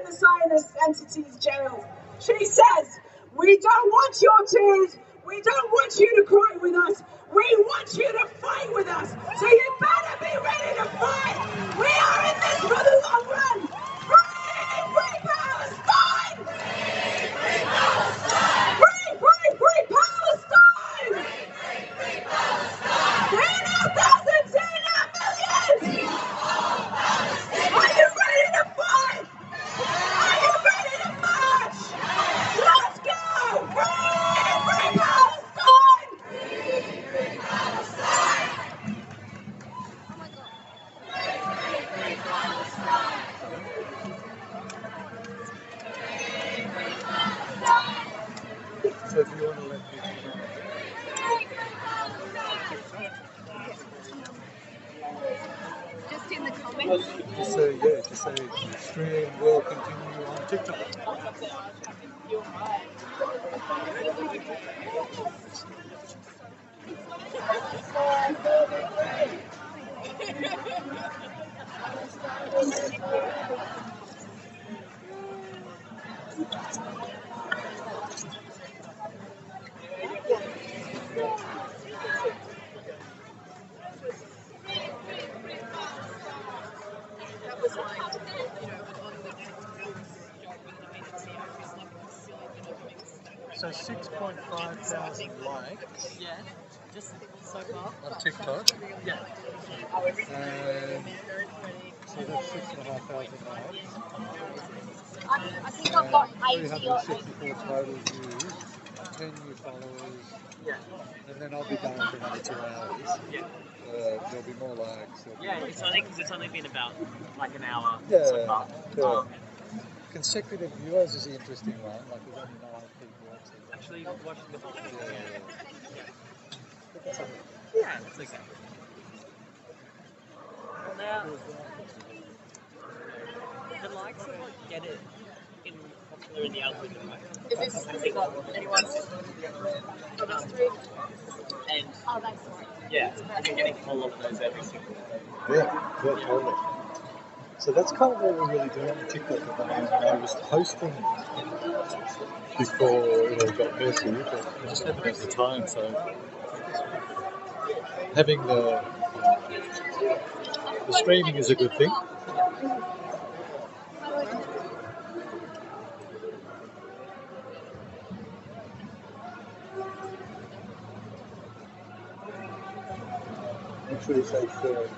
in the Zionist entity's jails. She says, we don't want your tears. We don't want you to cry with us. We want you to fight with us. So you better be ready to fight. We are in this for the long run. Free Palestine! Free Palestine! Free Palestine! Free now thousands, here now millions! Are you ready to fight? Are you ready to march? Let's go! Free Palestine! Free Palestine! So if you want to let people know. Just in the comments. Just say, yeah, just say stream will continue on TikTok. That was like, you know, on the job with the agency, I was like a silly bit of mix. So 6.5 thousand likes Yeah, just so far. on TikTok. Yeah. And so that's 6,500 likes. I think I've got 80 or 364 total views, 10 new followers, Yeah. and then I'll be going for another 2 hours. Yeah. There'll be more likes. Yeah, it's only because it's only been about like an hour Yeah, so far. yeah. Consecutive viewers is the interesting one. Like there's only 9 people watching. Actually, watching the whole thing. But that's okay. Yeah, it's okay. Well, now the likes are what get it in popular in the algorithm, right? Is this got anyone got us through? And Oh, that's right. yeah, I've been getting a lot of those every single day. Yeah, totally. So that's kind of what we're really doing on TikTok at the moment. I was posting before it all got messy, but I just haven't had the time. So having the streaming is a good thing. Make sure you say third.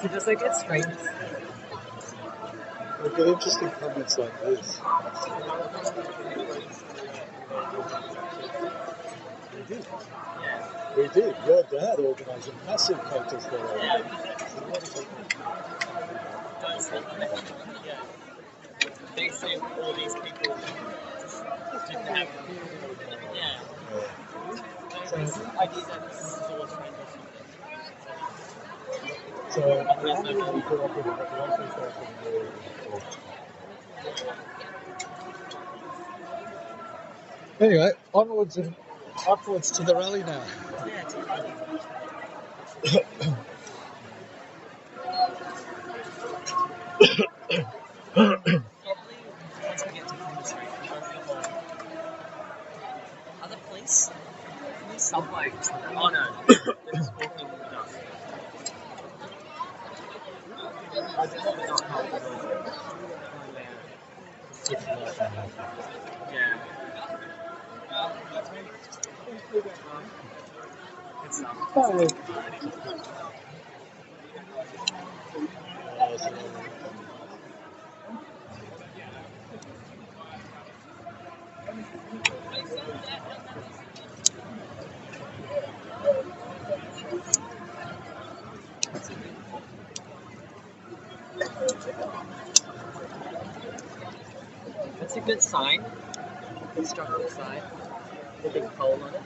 So does they get streams? We get interesting comments like this. We did. Yeah. We did. Your dad organised a massive protest there. Yeah. So what is it? Don't sleep. Yeah. They say all these people just didn't have. Yeah. So, This idea that this is all a trend or something. so how do you put up with it? Anyway, onwards and upwards to the rally now. Yeah, it's probably once we get to the street, we'll go for the are the police? Police? Oh, no. They're just walking with us. I definitely not help at all. Yeah. It's That's a good sign. Constructive sign. The big pole on it.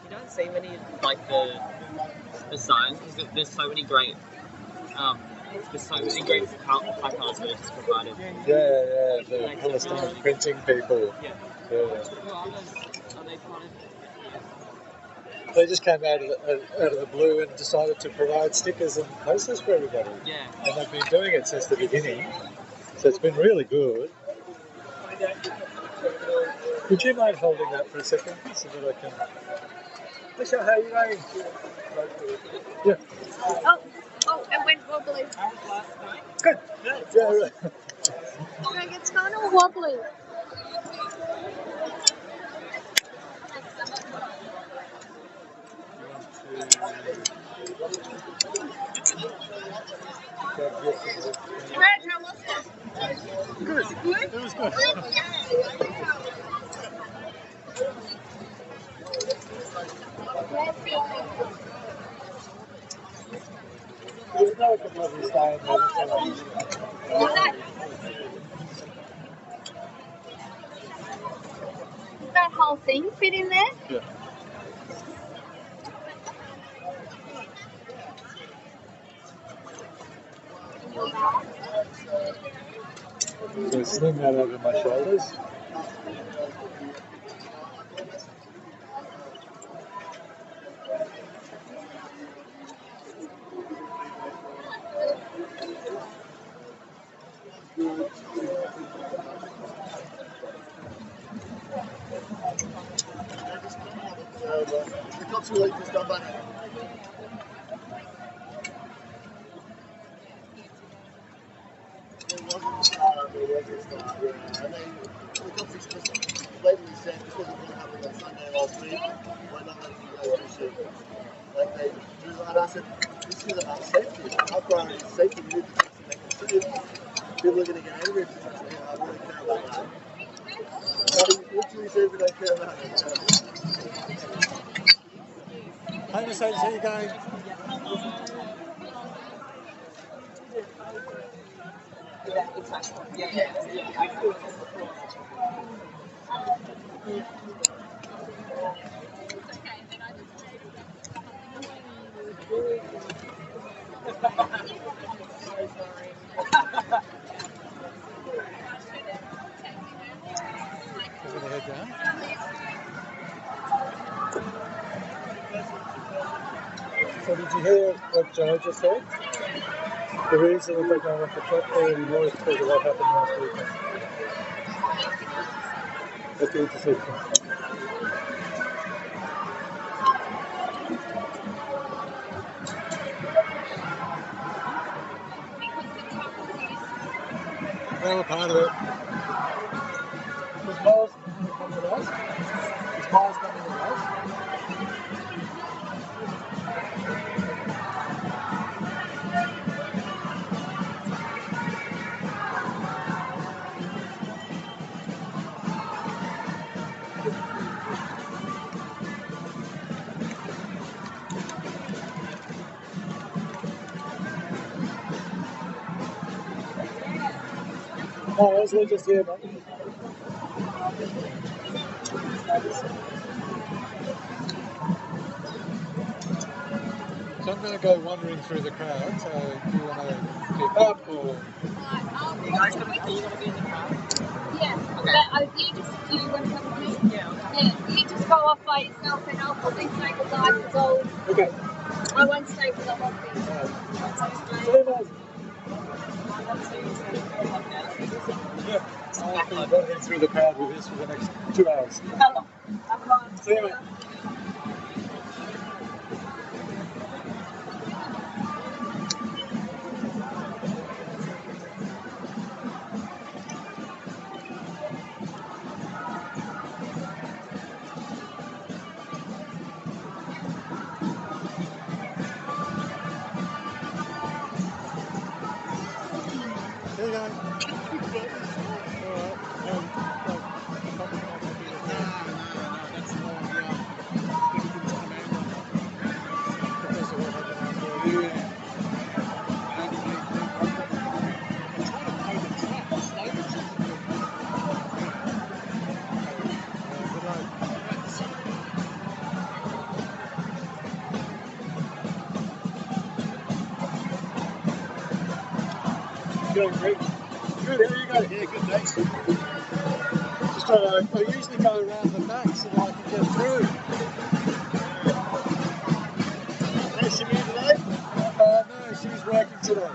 You don't see many like the signs because there's so many great There's so many great placards that are just provided. Yeah, the Palestinian printing people. Yeah. Yeah. Who are those? Are they part of? They just came out of the blue and decided to provide stickers and posters for everybody. Yeah. And they've been doing it since the beginning, so it's been really good. Would you mind holding that for a second so that I can... Michelle, how are you going? Yeah. Oh, it went wobbly. Good. Yeah, right. Greg, it's gone all wobbly. Greg, how was it? Good. Good? It was good. There's no bloody staying there. Does that whole thing fit in there? Yeah. So sling that over my shoulders. The cops will leave this done by now. There wasn't start, yeah. And then the cops just blatantly said this wasn't going to happen on Sunday last week. We're not letting you guys do shit. Like they, and I said, this is about safety. Our priority is safety. We need the trucks to make it safe. People are going to get angry if the trucks are here. I really care about that. He literally says we don't care about it. Hi, Mercedes, how are you going? We're going to head down. So did you hear what Joe just said? The reason that they're going off the track there anymore is because of what happened last weekend. At the intersection. They were part of it. Was Miles coming with us? Was Miles coming with us? No, I was just here, mate. So I'm going to go wandering through the crowd, so do you want to keep up or... Are you guys going to be in the crowd? Yeah. Okay. But you just, do you want to come with me? Yeah. Yeah. You just go off by yourself and I'll probably say goodbye because Okay. I won't stay for the whole thing. See you guys. Yeah. I'll be wandering through the crowd with this for the next 2 hours. See you, mate. There you go. Good, great. Good, there you go. Yeah, good, thanks. Just I usually go around the back so that I can get through. Is she here today? No, she's working today.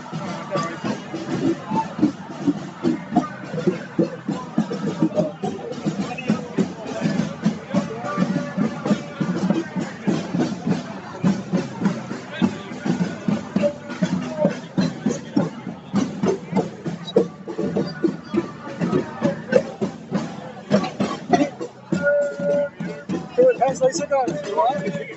Good, how's Lisa going? You all right? Okay.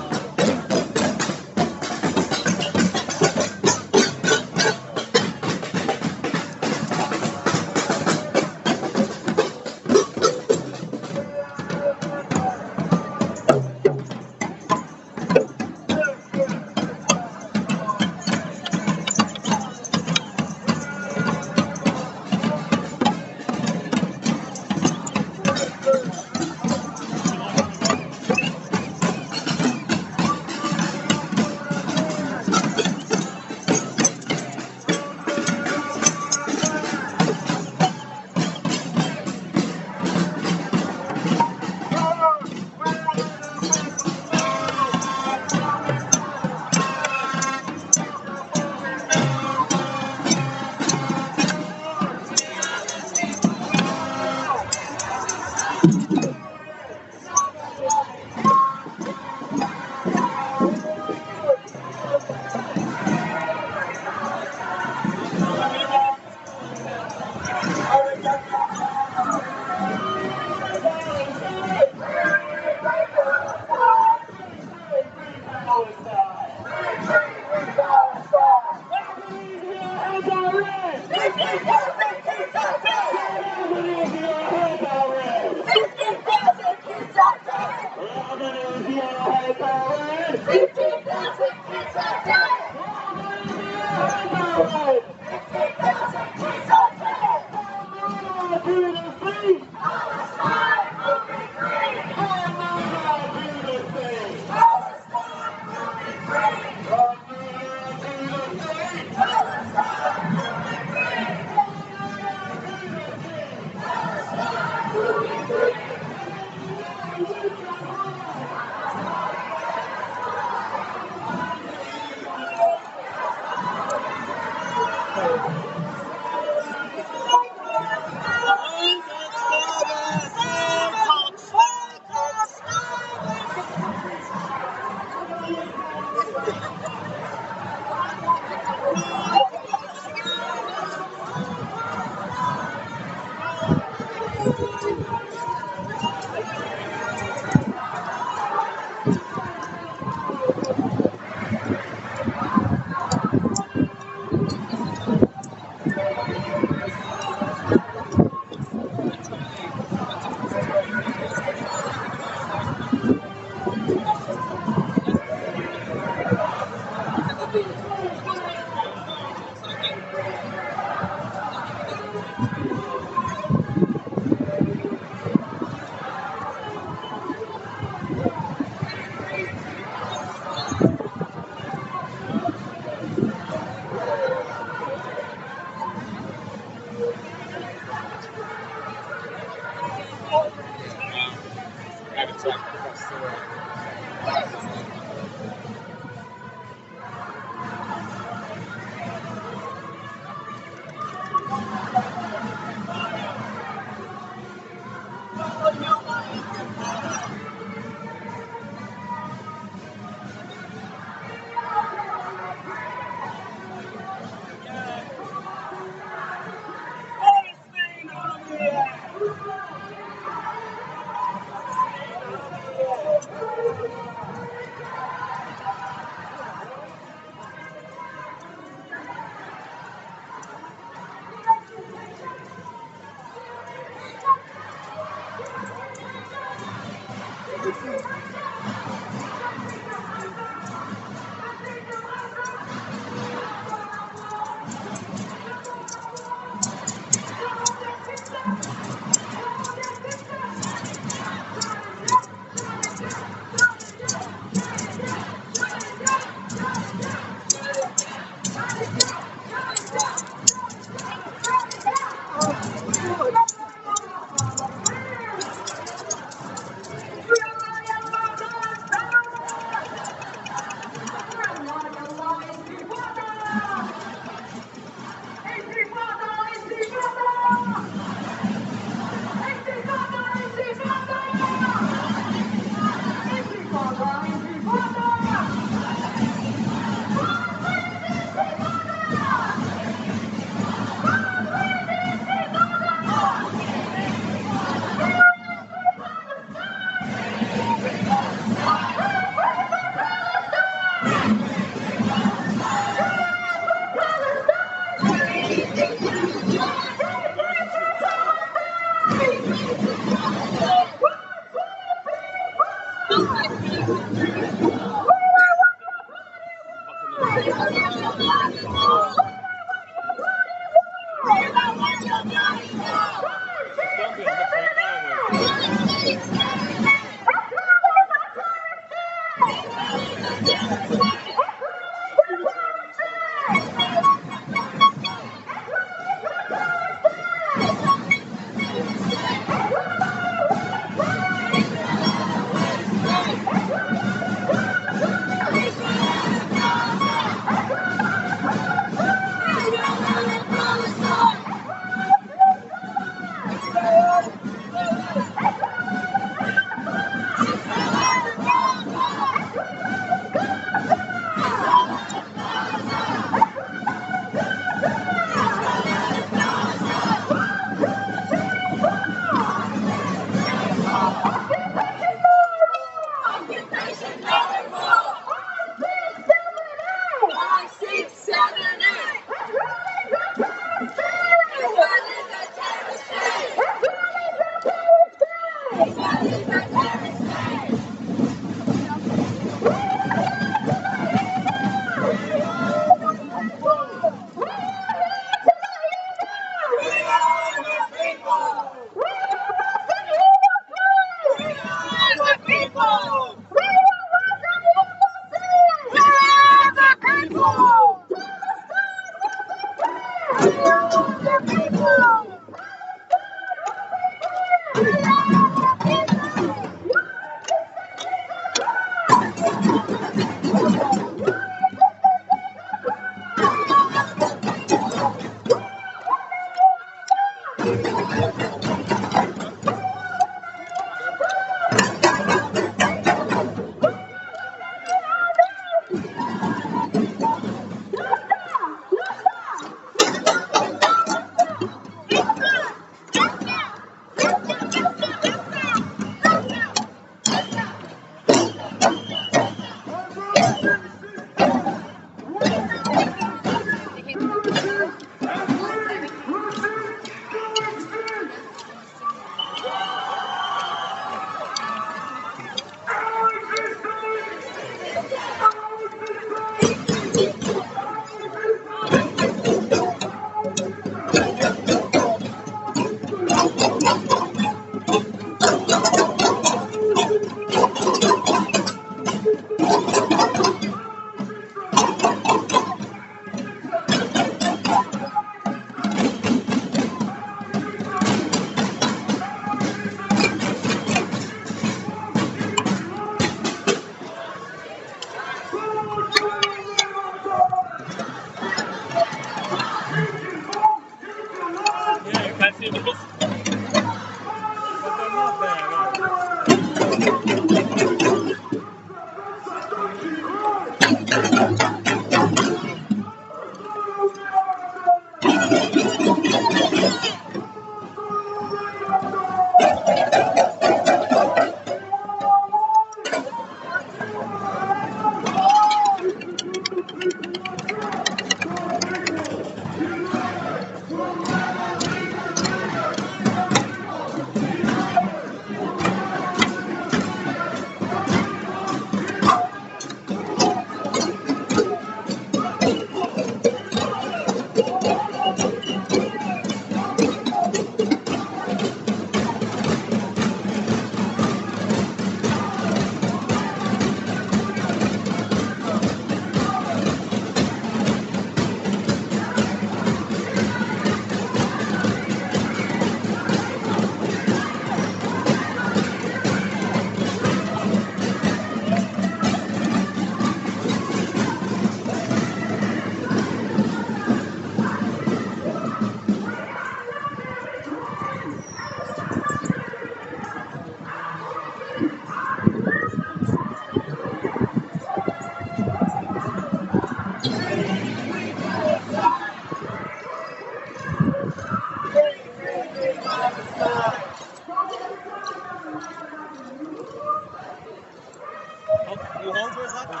You hold for a second?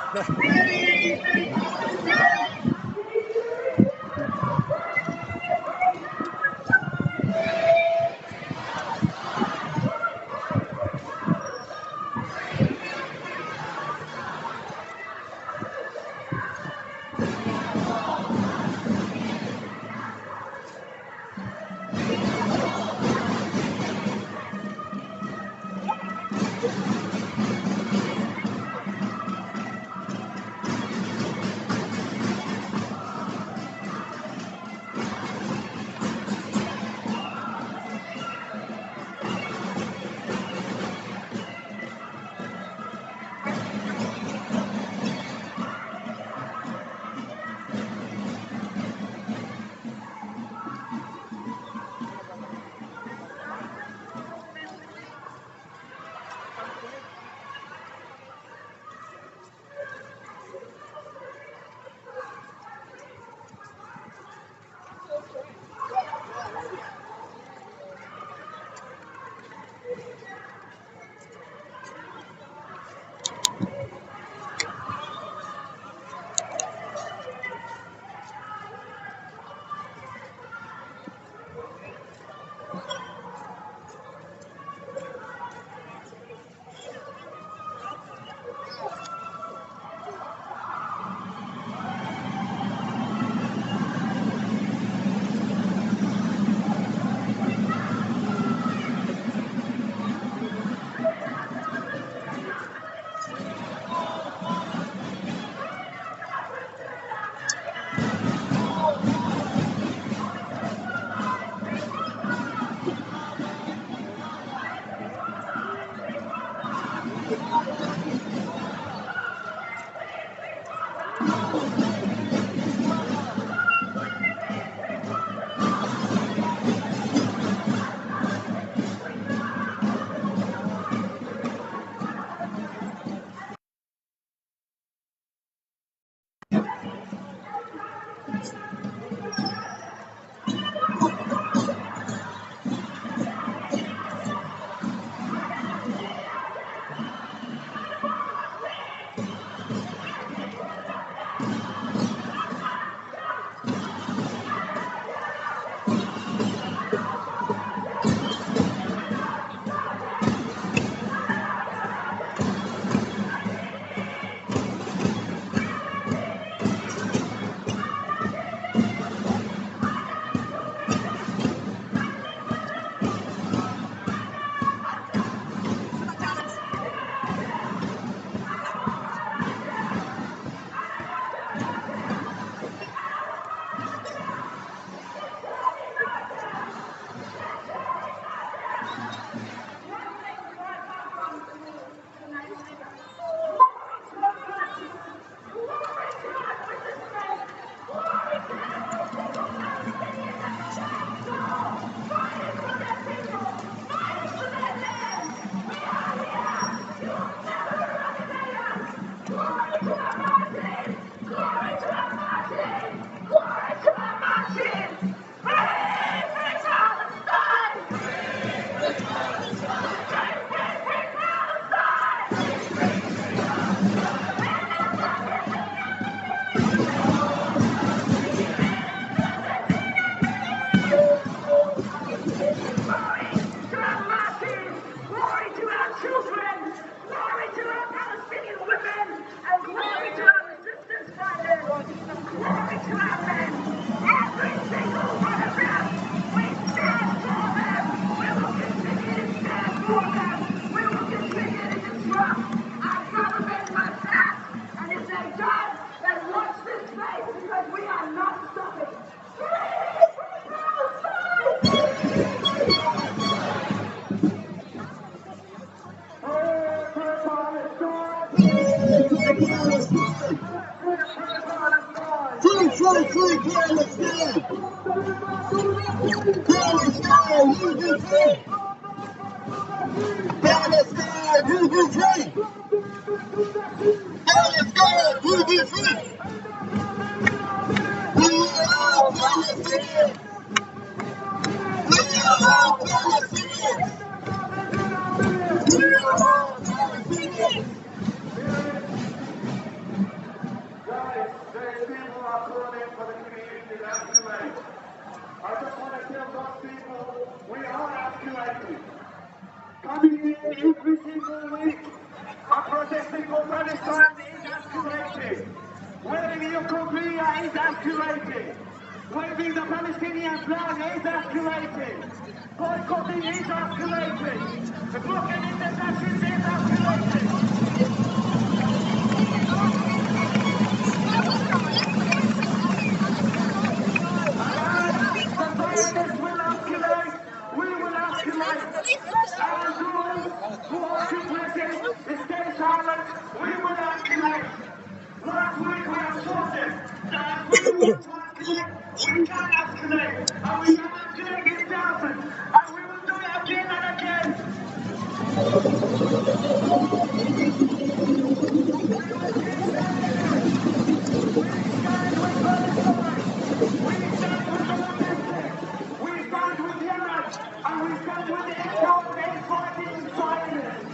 Glory to our children! Glory to our Palestinian women! And glory to our resistance fighters! Glory to our men! Every single one of them! We stand for them! We will continue to stand for them! We will continue to disrupt our government must act! And if they don't, then watch this space because we are not stopping! Free Palestine! Palestine, you be free! Palestine, you be free! Palestine, you be free! We are Palestinians! We are Palestinians! We are Palestinians! evacuate. I just want to tell those people we are evacuating. Coming in every single week, are protesting for Palestine is escalating. Wearing Yukobia is escalating. Waving the Palestinian flag is escalating. Boycotting is escalating. Blocking intersections is escalating. The violence will escalate. We will escalate. Our those who are suppressing the state silence, we will escalate. Last week we have sorted that we want to escalate, we can escalate, and we can escalate in thousands, and we will do it again and again. We stand with Palestine. We stand with the Palestinians. We stand with Yemen, and we stand with the Israel and fighting Zionists.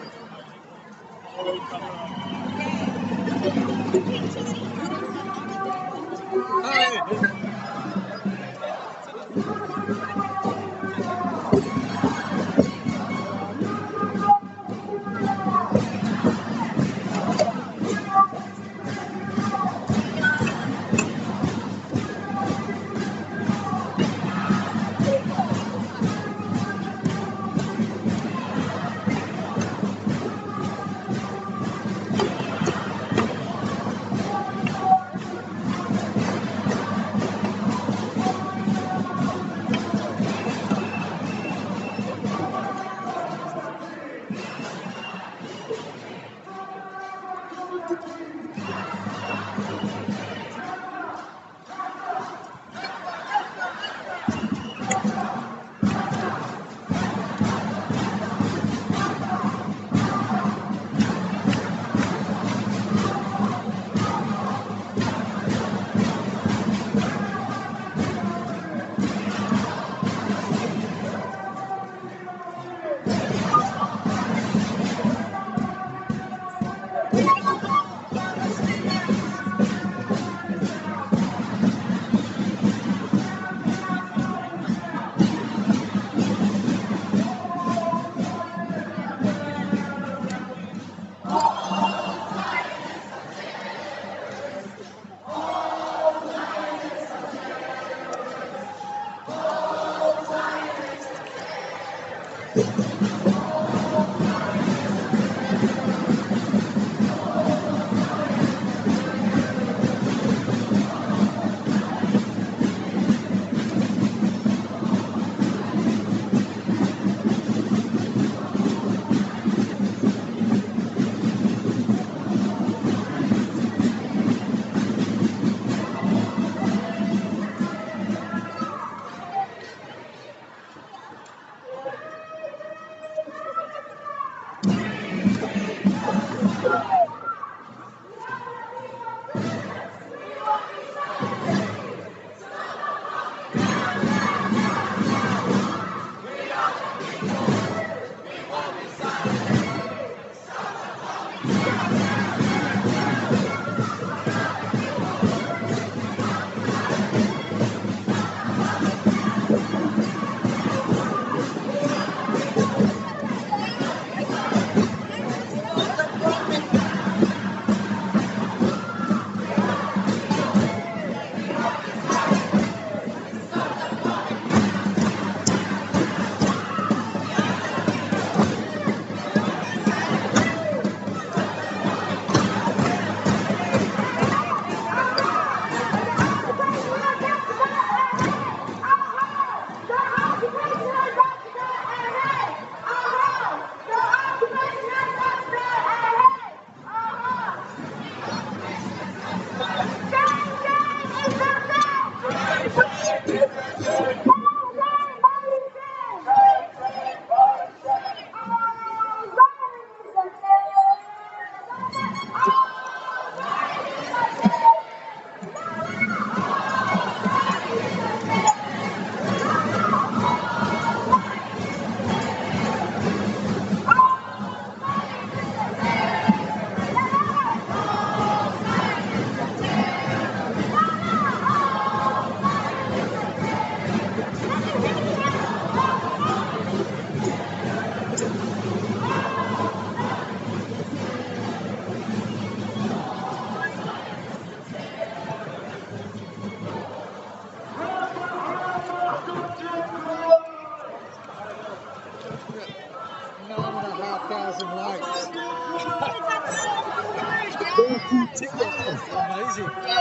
Amazing. Yeah.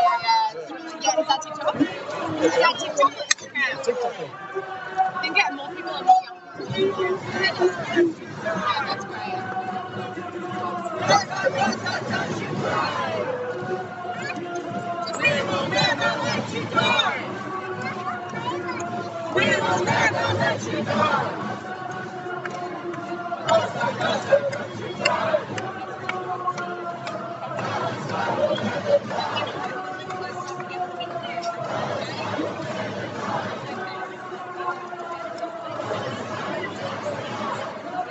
Yeah, is that TikTok? Is that TikTok or Instagram? TikTok. I think get more people and more young people. Yeah, that's great. We will never let you down. We will never let you down.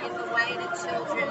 Give away the children.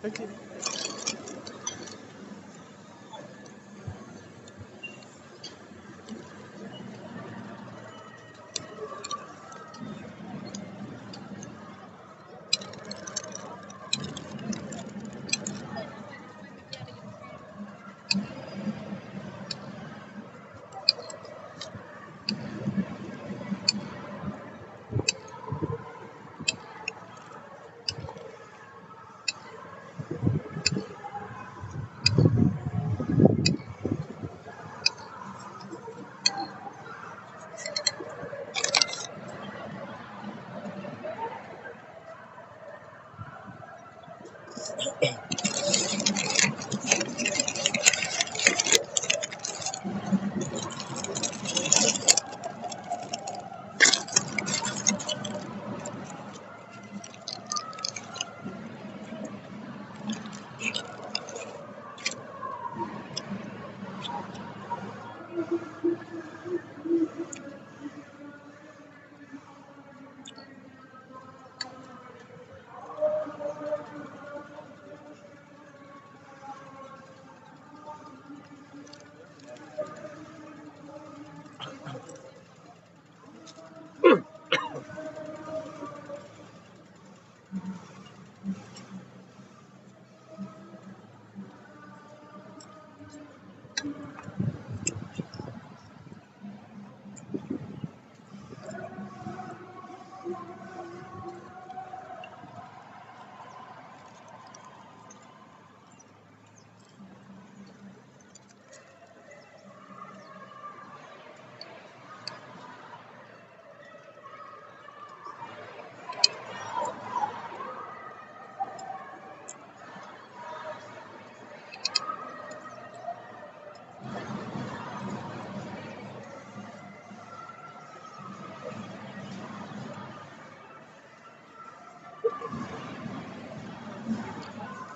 Thank you.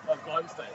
Afghanistan.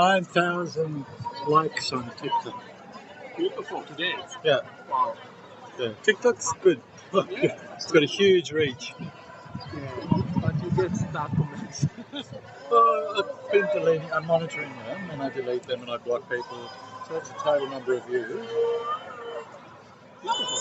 9,000 likes on TikTok. Beautiful today. Yeah, Wow. yeah. TikTok's good. Yeah. It's got a huge reach. Yeah. But you get bad comments. I've been deleting, I'm monitoring them, and I delete them and I block people. So that's the total number of views. Beautiful.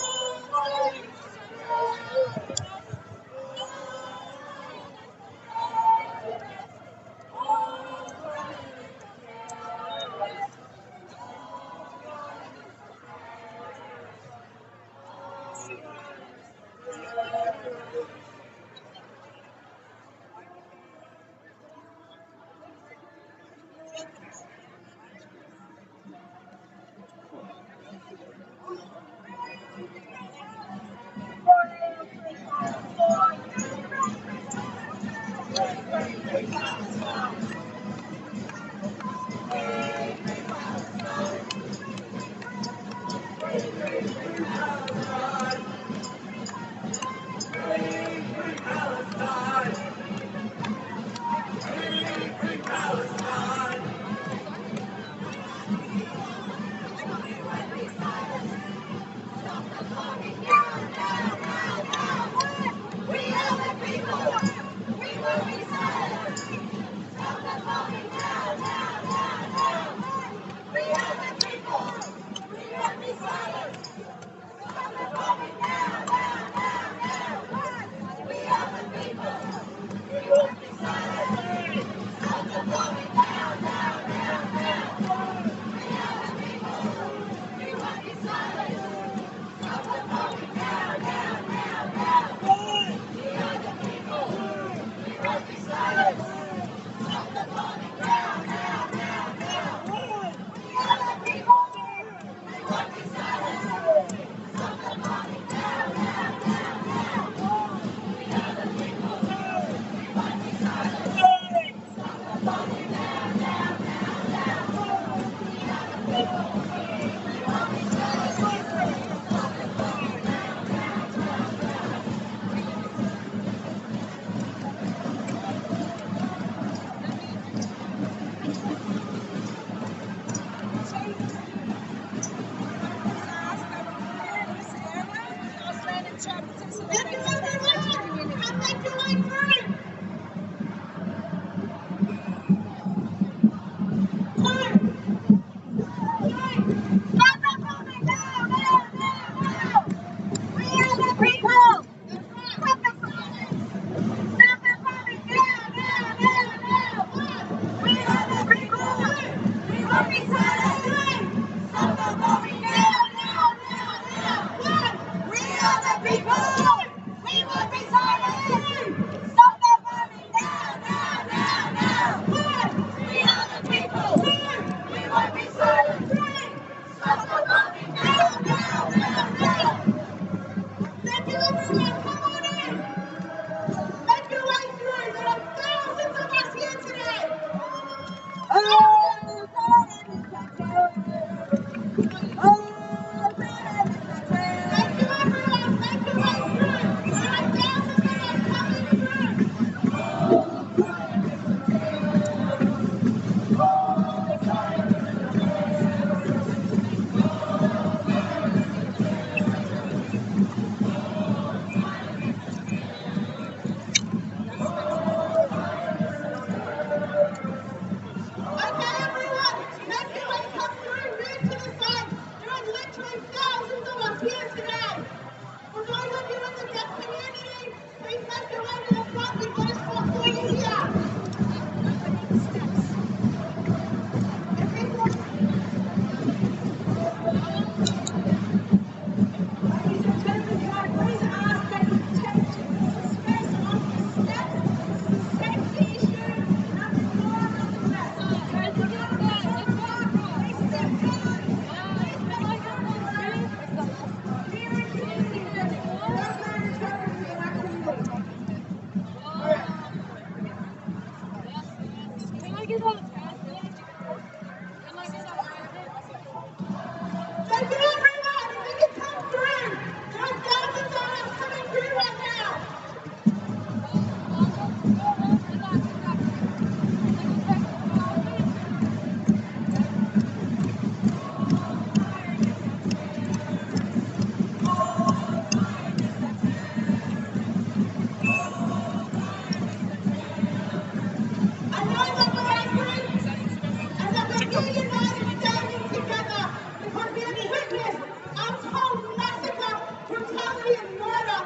witnessed untold massacre, brutality and murder.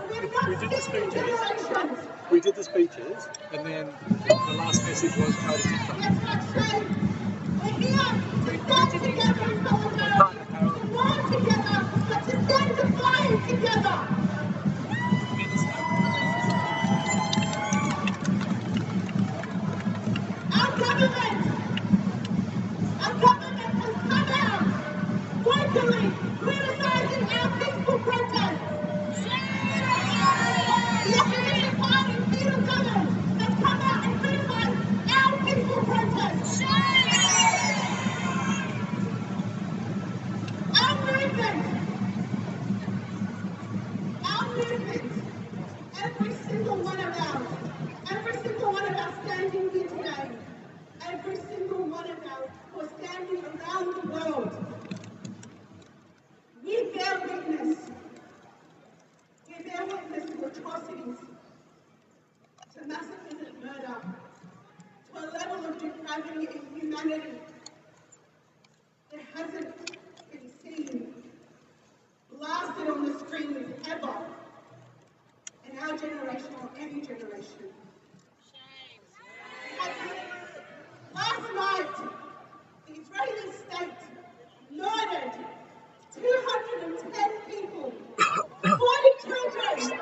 We've not We did the seen in speeches. generations. We did the speeches, and then the last message was how to TikTok. That's not true. We're here to stand together in solidarity, to mourn together, but to stand defiant together. Our government has come out vocally criticizing our peaceful protests. The opposition party, Freedom Government, has come out and criticized our peaceful protests. Our movement, every single one of us standing here today, every single one of us who are standing around the world, we bear witness to atrocities, to massacres and murder, to a level of depravity and humanity that hasn't been seen, blasted on the screens ever in our generation or any generation. Last night, the Israeli state murdered 210 people, 40 children,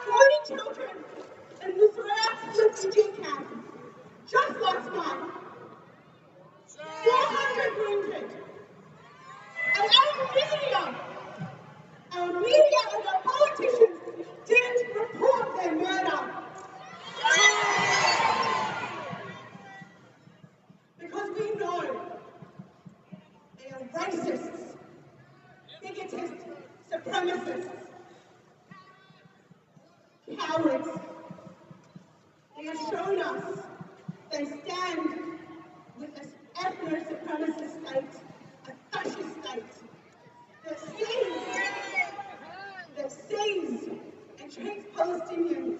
40 children in the Saraat refugee camp. Just last night, 400 wounded. And our media and our politicians didn't report their murder. Because we know they are racists, bigoted, supremacists, cowards. They have shown us they stand with this ethno-supremacist state, a fascist state, that sees and treats Palestinians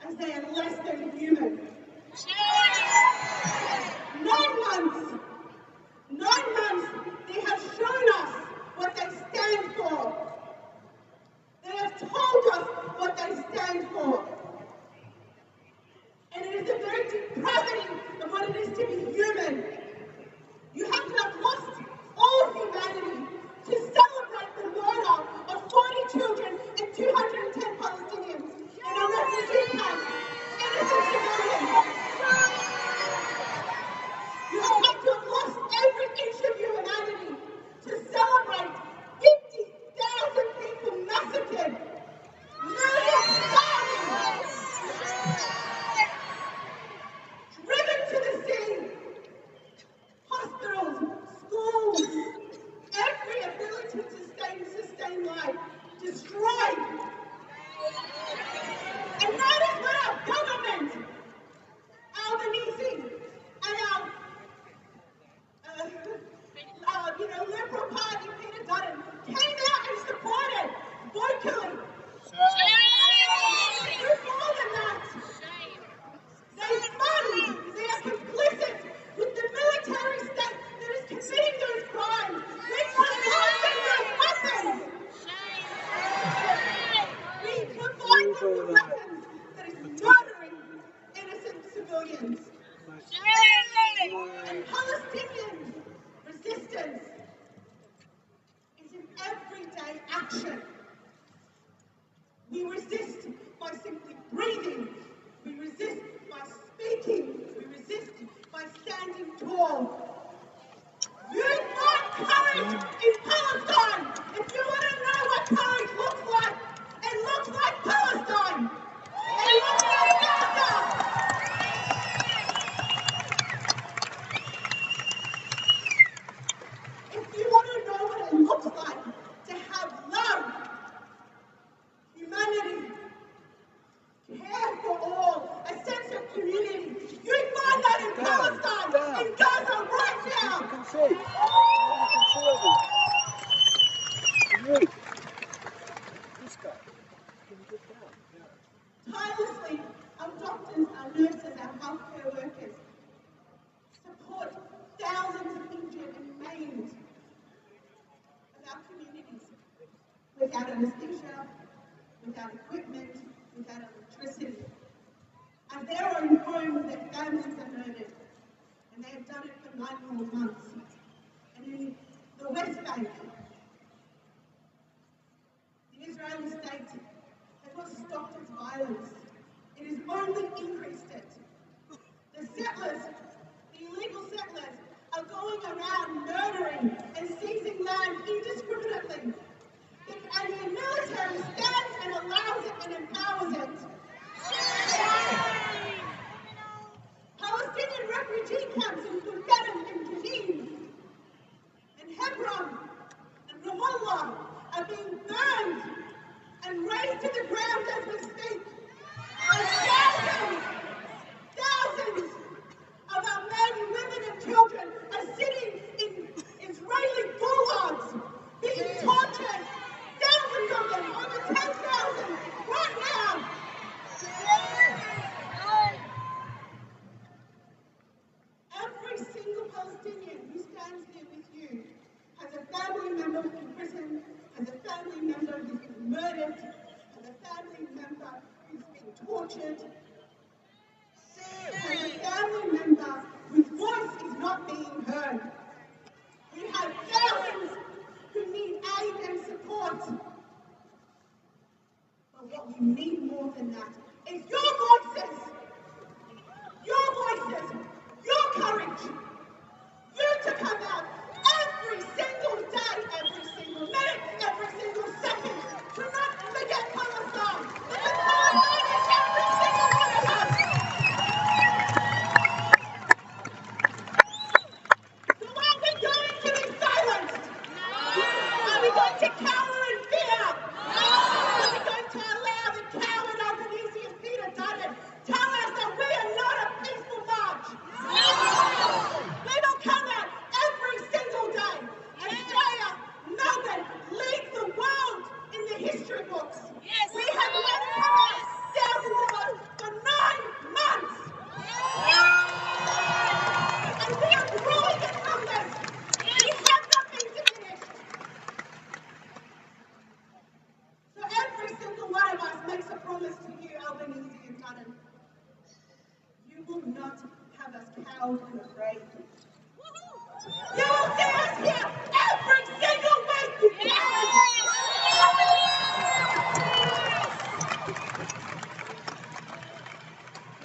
as they are less than human. 9 months, they have shown us what they stand for. without anesthesia, without equipment, without electricity. At their own homes, their families are murdered, and they have done it for 9 more months. And in the West Bank, the Israeli state has not stopped its violence. It has only increased it. The settlers, the illegal settlers, are going around murdering and seizing land indiscriminately. And the military stands and allows it and empowers it. Palestinian refugee camps in Jordan and Jenin and Hebron and Ramallah are being burned and razed to the ground as we speak. And thousands of our men, women and children are sitting in Israeli gulags, being tortured. Thousands of them, over 10,000 right now. Every single Palestinian who stands here with you has a family member in prison, has a family member who's been murdered, has a family member who's been tortured, has a family member whose voice is not being heard. We have thousands who need aid and support. But what we need more than that is your voices, your courage, you to come out every single day, every single minute, every single second, to not forget Palestine, because Palestine is every single one of us. So are we going to be silenced? Are we going to cower in fear? Are we going to allow the coward Albanese and Peter Dutton tell us that we are not a peaceful march? We will come out every single day. Australia, Melbourne, leads the world in the history books. We have let it come out, thousands of us, for 9 months. And we are growing in numbers. We have nothing to finish. So every single one of us makes a promise to you, Albanese and Dutton. You will not have us cowed and afraid. You will see us here every single week, you cowards!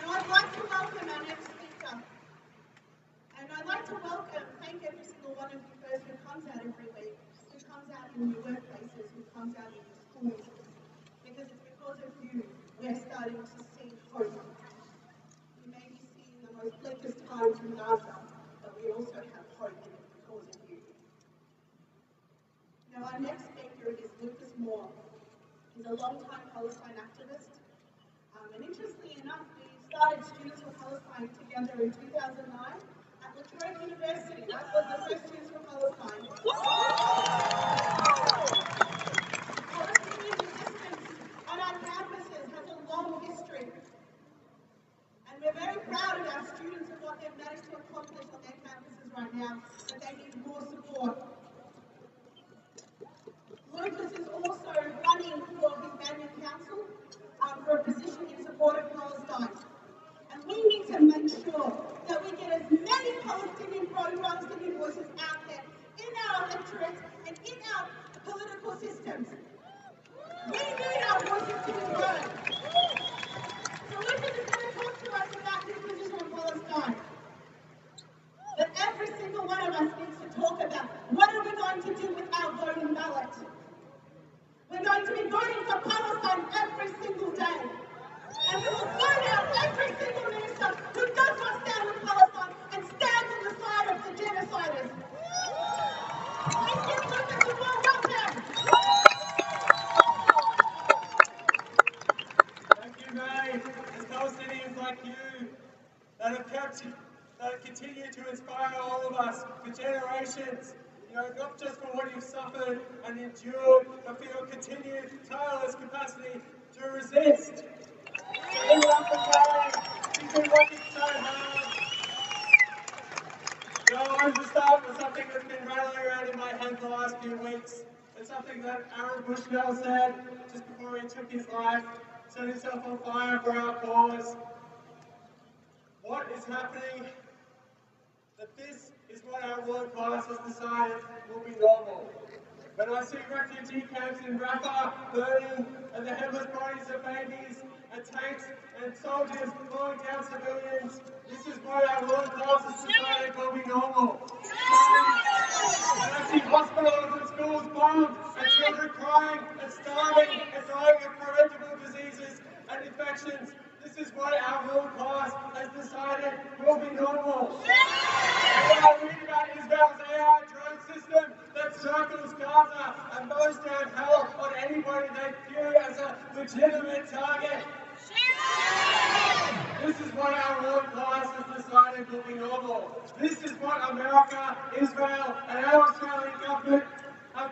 Now I'd like to welcome our next speaker. And I'd like to thank every single one of you first who comes out every week, who comes out in your workplaces, who comes out in your schools. Because it's because of you we're starting to see hope. We may be seeing the most bleakest times in Gaza, but we also have hope in it because of you. Now our next speaker is Lucas Moore. He's a long-time Palestine activist. And interestingly enough, we started Students for Palestine together in 2009 at La Trobe University. That was the first Students for Palestine. Palestinian resistance on our campuses has a long history. And we're very proud of our students and what they've managed to accomplish on their campuses right now, but they need more support. Lucas is also running for his Banyan Council for a position in support of Palestine. And we need to make sure that we get as many pro-Palestinian voices out there in our electorates and in our political systems. We need our voices to be heard. So Lucas is going to talk to us about his position on Palestine. But every single one of us needs to talk about what are we going to do with our voting ballot. We're going to be voting for Palestine every single day. And we will find out every single minister who does not stand with Palestine and stands on the side of the genociders. Let's give Lucas a warm welcome. Thank you, May. It's Palestinians like you that have continued to inspire all of us for generations. Not just for what you've suffered and endured, but for your continued tireless capacity to resist. So everyone for Kelly, she's been working so hard. I wanted to start with something that's been rattling around in my head the last few weeks. It's something that Aaron Bushnell said just before he took his life, set himself on fire for our cause. What is happening? That this is what our world class has decided will be normal. When I see refugee camps in Rafah burning and the headless bodies of babies and tanks and soldiers blowing down civilians, this is what our world class has decided will be normal. When I see hospitals and schools bombed and children crying and starving and dying of preventable diseases and infections, this is what our world class has decided will be normal. When I read about Israel's AI drone system that circles Gaza and mows down hell on anybody they view as a legitimate target, this is what our world class has decided will be normal. This is what America, Israel, and our Australian government are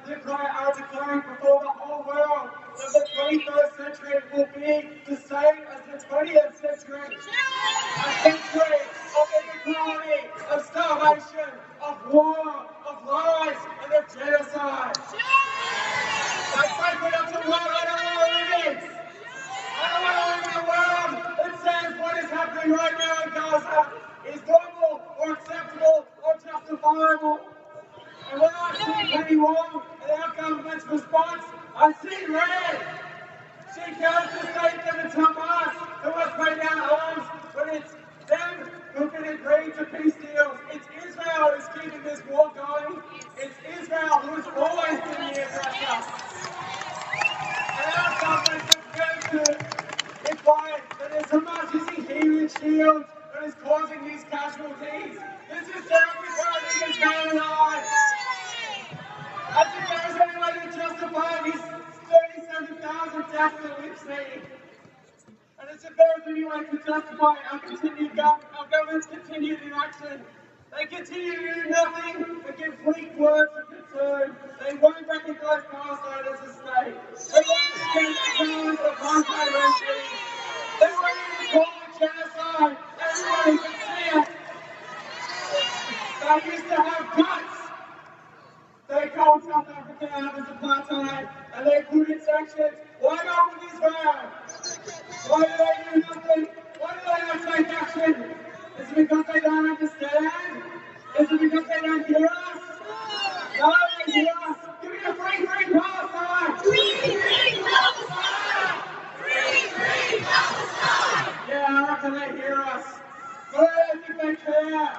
declaring before the whole world, that the 21st century will be the same as the 20th century. A century of inequality, of starvation, of war, of lies, and of genocide. That's frankly up to what I don't want to live in. I don't want to live in a world that says what is happening right now in Gaza is normal or acceptable or justifiable. And when I see Penny Wong and our government's response, I see red. She goes to state that it's Hamas who has laid down arms, but it's them who can agree to peace deals. It's Israel who's keeping this war going. It's Israel who's always been the aggressor. And our government is going to imply that it's Hamas using healing shields that is causing these casualties. This is sacrificing Israel alive. As if there is any way to justify these 37,000 deaths that we've seen. And as if there is any way to justify our government's continued inaction. They continue to do nothing but give weak words of concern. They won't recognise Palestine as a state. They won't stand against the apartheid regime. They won't even call it genocide. Everybody can see it. They used to have guts. They called South Africa out as apartheid and they put in sanctions. Why not with Israel? Why do they do nothing? Why do they not take action? Is it because they don't understand? Is it because they don't hear us? No, they hear us. Give me a free Palestine! Free Palestine! Free Palestine! Yeah, I reckon they hear us. But I don't think they care.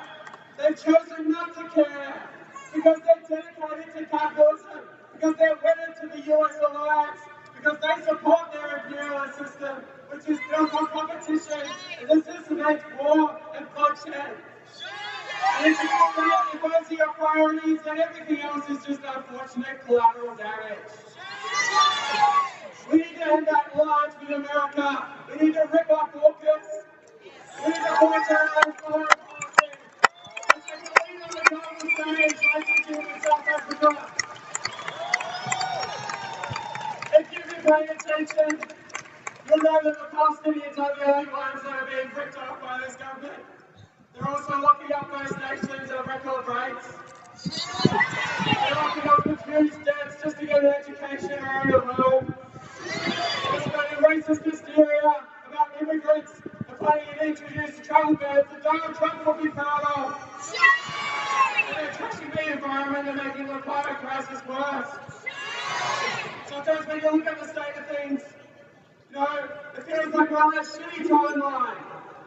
They've chosen not to care. Because they're dedicated to capitalism, because they're wedded to the US alliance, because they support their imperialist system, which is built on competition and necessitates war and bloodshed. And if those are your priorities, then everything else is just unfortunate collateral damage. We need to end that alliance with America. We need to rip off AUKUS. We need to launch our own foreign policy. If you've been paying attention, you'll know that the Palestinians are the only ones that are being ripped off by this government. They're also locking up First Nations at record rates. They're locking up confused debts just to get an education or own a home. They're spreading racist hysteria about immigrants and planning to introduce travel bans that Donald Trump will be proud of. And they're trashing the environment and making the climate crisis worse. Sometimes when you look at the state of things, you know, it feels like we're on that shitty timeline.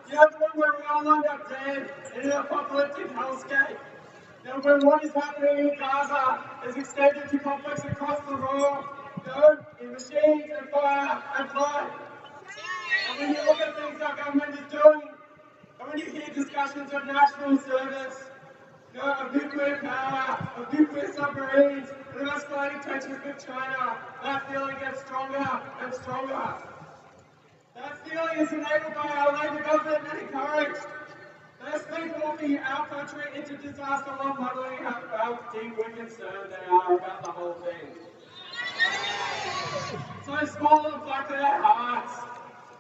You know, the one where we all end up dead in an apocalyptic hellscape. You know, when what is happening in Gaza is extended to conflicts across the world, you know, in machines and fire and blood. And when you look at things our government is doing, and when you hear discussions of national service, you know, of nuclear power, of nuclear submarines, and of escalating tensions with China, that feeling gets stronger and stronger. That feeling is enabled by our Labour government and encouraged. They're sleepwalking our country into disaster while muddling how deeply concerned they are about the whole thing. So small and black in their hearts,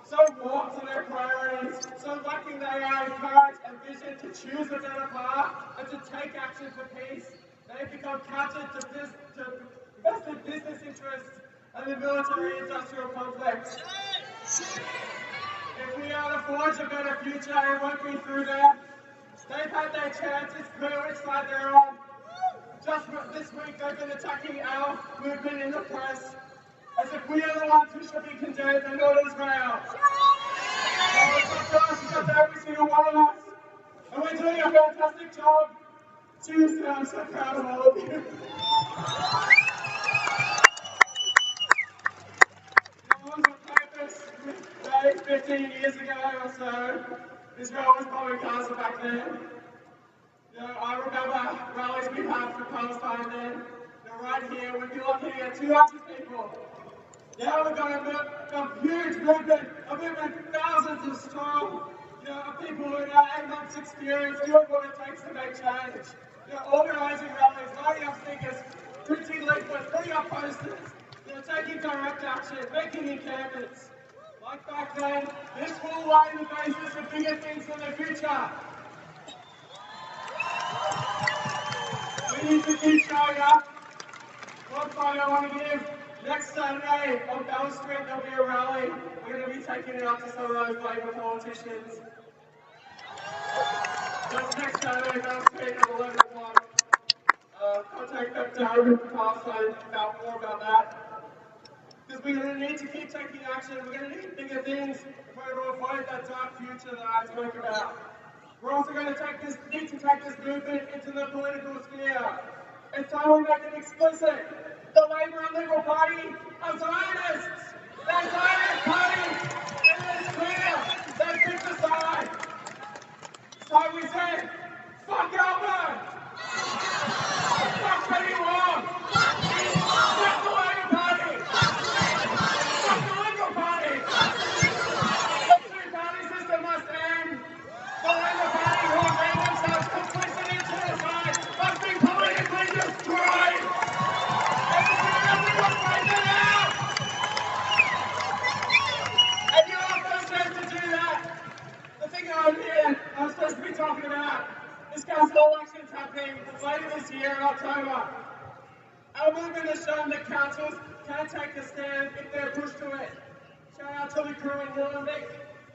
so warped in their priorities, so lacking they are in courage and vision to choose a better path and to take action for peace. They've become captive to vested business interests, and the military-industrial complex. If we are to forge a better future, it won't be through them. They've had their chance, it's clear which side they're on. Just this week, they've been attacking our movement in the press, as if we are the ones who should be condemned and not Israel. So it's up to us, it's up to every single one of us. And we're doing a fantastic job. Seriously, I'm so proud of all of you. On purpose, 15 years ago or so, Israel was bombing Gaza back then. I remember rallies we had for Palestine then. Right here, we'd be looking at 200 people. Now we've got a huge movement, a movement thousands of strong, of people who have 8 months experience doing what it takes to make change. Organising rallies, lighting up stickers, printing leaflets, putting up posters, taking direct action, making encampments. Like back then, this will lay the basis of bigger things in the future. We need to keep showing up. One point I want to give, next Saturday on Bell Street there'll be a rally. We're going to be taking it up to some of those Labour politicians. That's next Saturday, Bell Street at 11 o'clock. Contact Dr. Darwin from Palestine about more about that. Because we're going to need to keep taking action. We're going to need bigger things if we're going to avoid that dark future that I spoke about. We're also going to need to take this movement into the political sphere. It's time we make it explicit. The Labour and Liberal Party are Zionists. They're Zionist parties, and it's clear they picked a side. So we said, fuck Melbourne. Fuck Benny Wong. Fuck the Labour Party. Fuck the Liberal Party. The two-party system must end. The Labour Party, who have made themselves complicit in genocide, must be politically destroyed. And the government must fight them out. And you are first men to do that. The thing I'm here, I'm supposed to be talking about, this council election's happening later this year in October. Our movement has shown that councils can take a stand if they're pushed to it. Shout out to the crew in Wollongong.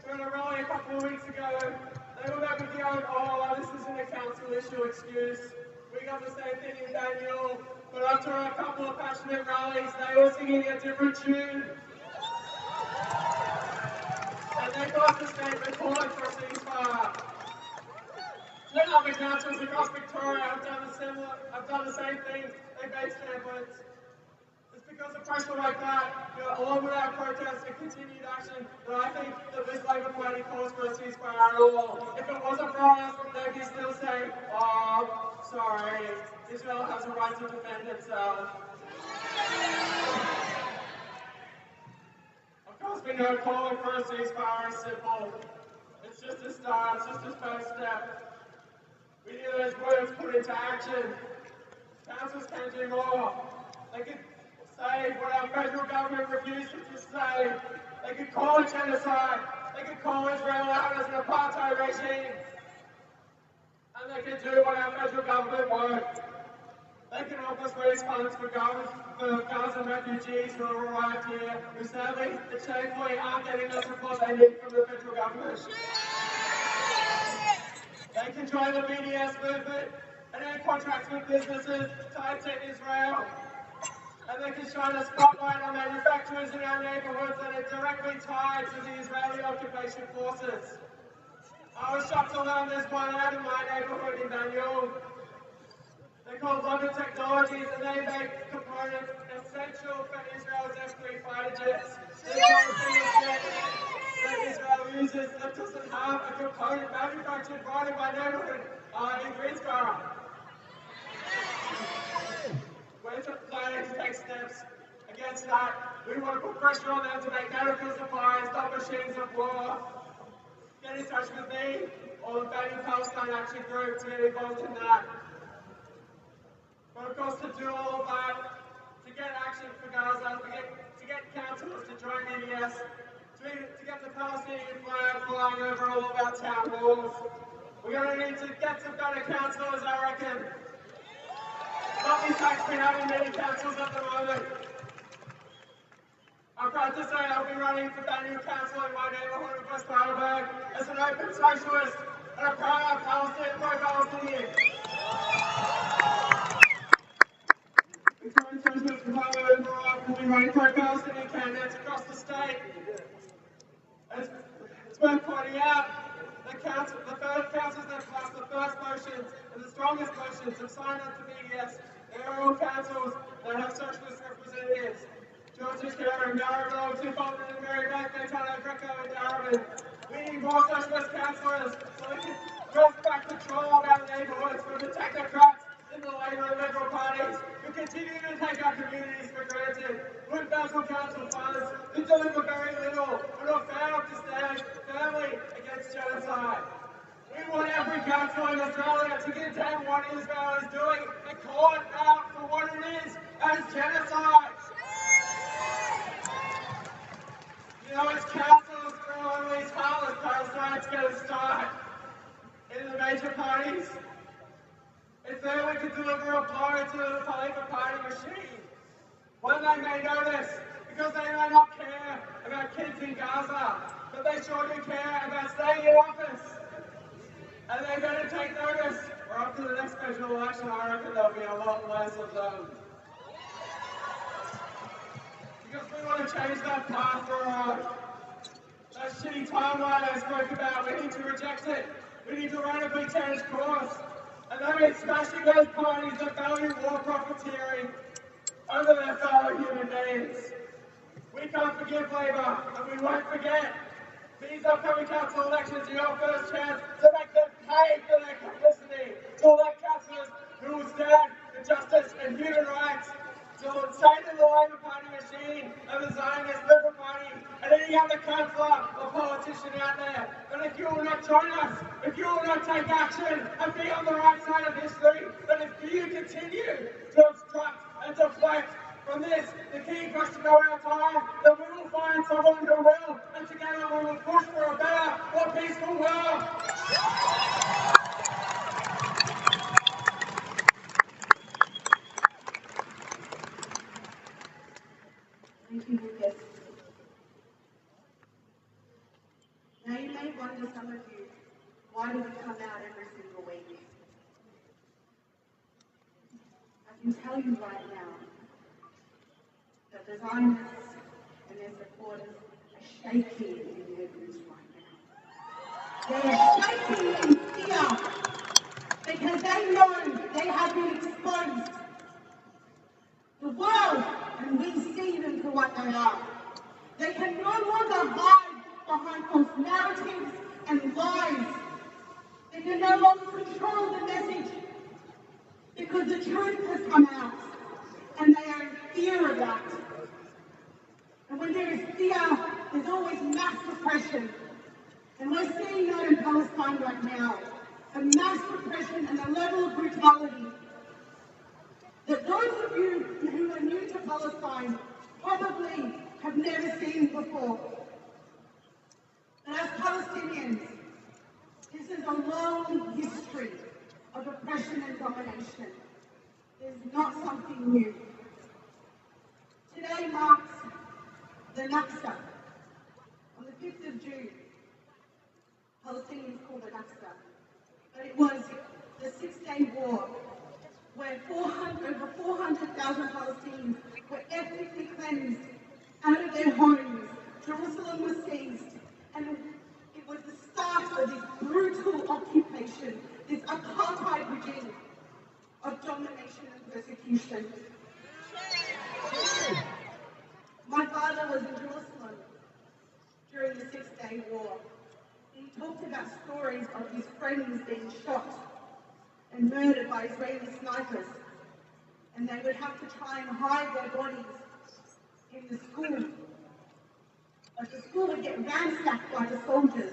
During a rally a couple of weeks ago, they were back with the old, oh, this isn't a council issue excuse. We got the same thing in Daniel, but after a couple of passionate rallies, they were singing a different tune. And they got the statement calling for a ceasefire. 10 other councils across Victoria have done the same thing. They made statements. It's because of pressure like that, along with our protests and continued action, that I think that this Labour Party calls for a ceasefire at all. If it wasn't for us, they'd be still saying, oh, sorry, Israel has a right to defend itself. Of course, we know calling for a ceasefire is simple. It's just a start, it's just a first step. We need those words put into action. Councils can do more. They can say what our federal government refuses to say. They can call it genocide. They can call Israel out as an apartheid regime. And they can do what our federal government won't. They can help us raise funds for Gaza refugees who have arrived here, who sadly, shamefully aren't getting the support they need from the federal government. They can join the BDS movement and end contracts with businesses tied to Israel. And they can shine a spotlight on manufacturers in our neighbourhoods that are directly tied to the Israeli occupation forces. I was shocked to learn there's one out in my neighbourhood in Daniel. They're called London Technologies, and they make components essential for Israel's F-3 fighter jets. That Israel uses that doesn't have a component manufactured right in my neighbourhood in Greensboro. We're planning to take steps against that. We want to put pressure on them to make medical supplies, not machines of war. Get in touch with me or the Palestine Action Group to get involved in that. But of course, to do all of that, to get action for Gaza, to get councils to join BDS, to get the Palestinian flag flying over all of our town halls, we're going to need to get some better councillors, I reckon. Not be We're having many councils at the moment. I'm proud to say I'll be running for Banyu Council in my neighbourhood of West Heidelberg as an open socialist and a proud pro-Palestinian. Victorian Socialist Parliament will be running pro-Palestinian candidates across the state. It's worth pointing out that the first councils that passed the first motions and the strongest motions have signed up to BDS. They are all councils that have socialist representatives. George Kerr and Yarraville, two Fulton and Marybank, Daytona, Greco and Darwin. We need more socialist councillors so we can wrest back control of our neighbourhoods from the technocrats in the Labour and Liberal parties who continue to take our communities for granted. With national council funds who deliver very little and are failed to stand firmly against genocide. We want every council in Australia to condemn what Israel is doing and call it out for what it is, as genocide. You know, as councils grow on these colors, Palestine's going to start in the major parties. It's there we can deliver a blow to the Labour Party machine. One they may notice, because they may not care about kids in Gaza, but they sure do care about staying in office. And they better take notice, or after the next special election, I reckon there'll be a lot less of them. Because we want to change that path we're on. That shitty timeline I spoke about, we need to reject it. We need to radically change course. And that means smashing those parties that value war profiteering over their fellow human beings. We can't forgive Labour, and we won't forget. These upcoming council elections are your first chance to make them pay for their complicity, to elect councillors who will stand for justice and human rights, to save the Labour Party machine of the Zionist Liberal Party and any other councillor or politician out there. But if you will not join us, if you will not take action and be on the right side of history, then if you continue to obstruct and deflect from this, the key question of our time, then we will find someone who will, and together we will push for a better, more peaceful world. Thank you, Lucas. Now you may wonder, some of you, why do we come out every single week? I can tell you right now that the Zionists and their supporters are shaking in their boots right now. They are shaking in fear because they know they have been exposed. The world, and we see them for what they are. They can no longer hide behind false narratives and lies. They can no longer control the message because the truth has come out and they are in fear of that. And when there is fear, there's always mass repression. And we're seeing that in Palestine right now. A mass repression and a level of brutality that those of you who are new to Palestine probably have never seen before. And as Palestinians, this is a long history of oppression and domination. It's not something new. Today marks the Naksa. On the 5th of June, Palestinians call it Naksa. But it was the 6-day war where over 400,000 Palestinians were ethnically cleansed out of their homes. Jerusalem was seized, and it was the start of this brutal occupation, this apartheid regime of domination and persecution. My father was in Jerusalem during the 6-day war. He talked about stories of his friends being shot and murdered by Israeli snipers, and they would have to try and hide their bodies in the school. But the school would get ransacked by the soldiers,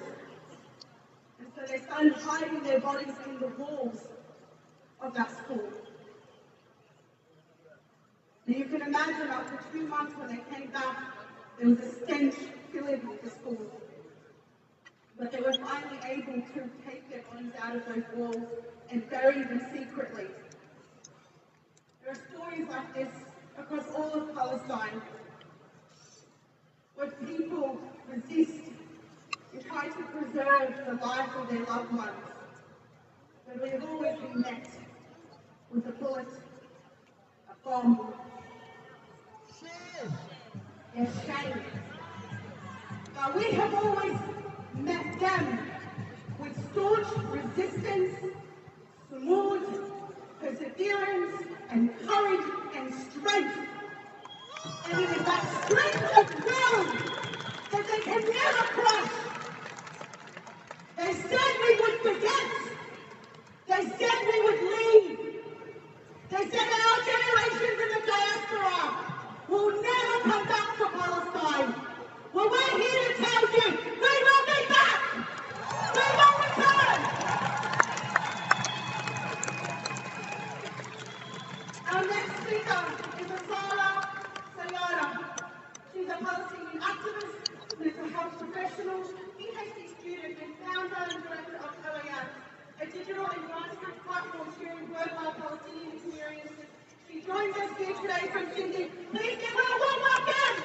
and so they started hiding their bodies in the walls of that school. And you can imagine after 2 months when they came back, there was a stench filling the school. But they were finally able to take their bodies out of those walls and bury them secretly. There are stories is across all of Palestine, where people resist and try to preserve the life of their loved ones. But we have always been met with a bullet, a bomb, and shame. But we have always met them with staunch resistance, smooth perseverance, and courage and strength. And it is that strength of will that they can never crush. They said we would forget. They said we would leave. They said that our generations in the diaspora will never come back to Palestine. Well, we're here to tell you, we will be back. We will return. Our next speaker is Asala Sayara. She's a Palestinian activist, mental health professional, PhD student, and founder and director of OAS, a digital and grassroots platform sharing worldwide Palestinian experiences. She joins us here today from Sydney. Please give her a warm welcome.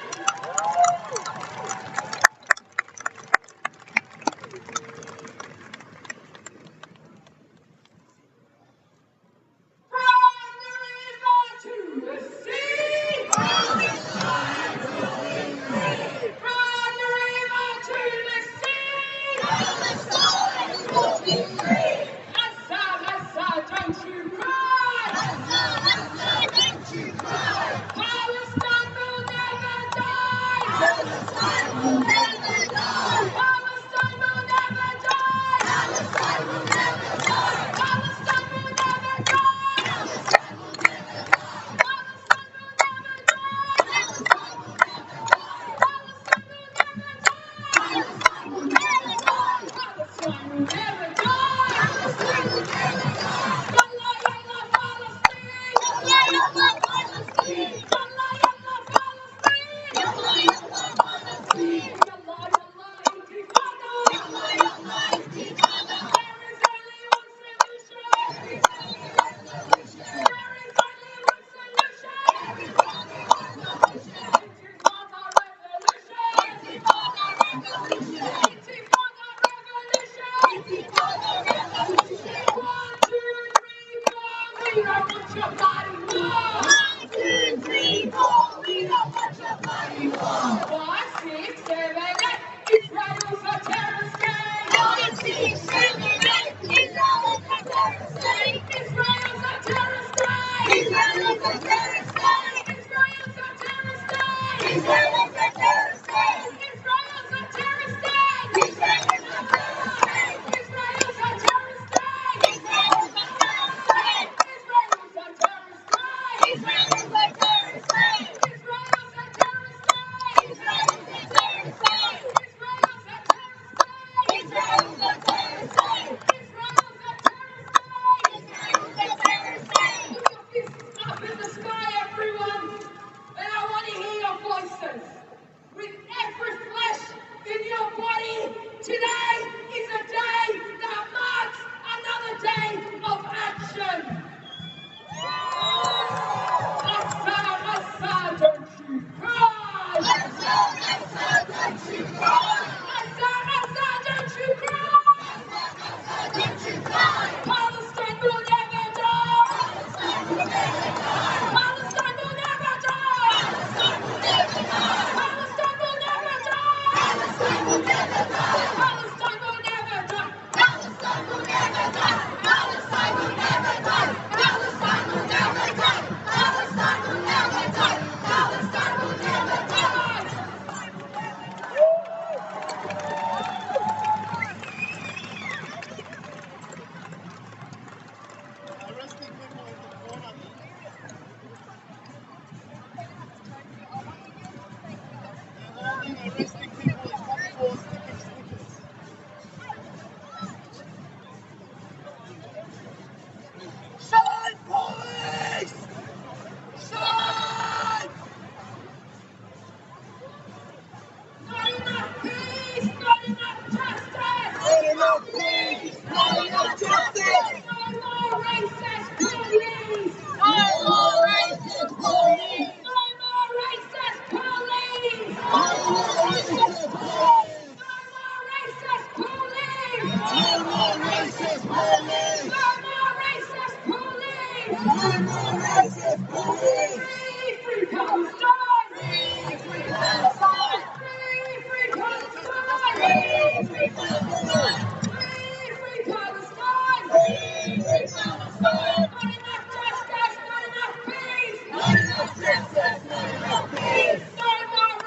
No more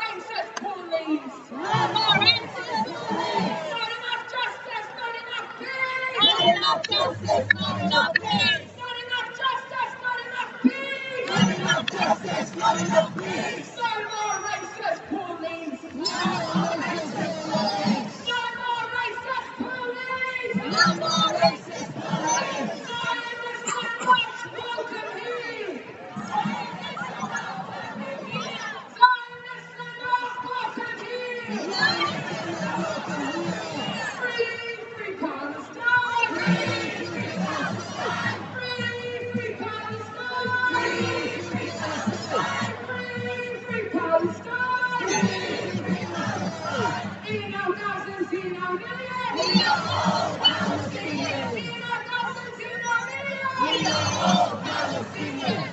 racist police. No more racist police. Not enough justice, not enough peace. Not enough justice, not enough peace. Not enough justice, not enough peace. Not enough justice, not enough peace. No more racist police. No more racist police. No more racist police. No more racist police. Zionist and watch welcome here. Zionist and welcome here. Zionist and welcome here. Free, free Palestine. Free, free Palestine. Free, free Palestine. Free, free Palestine. Free, free Palestine. In our thousands, in our millions. We are all Palestinians. In our thousands, in our millions. We are all Palestinians.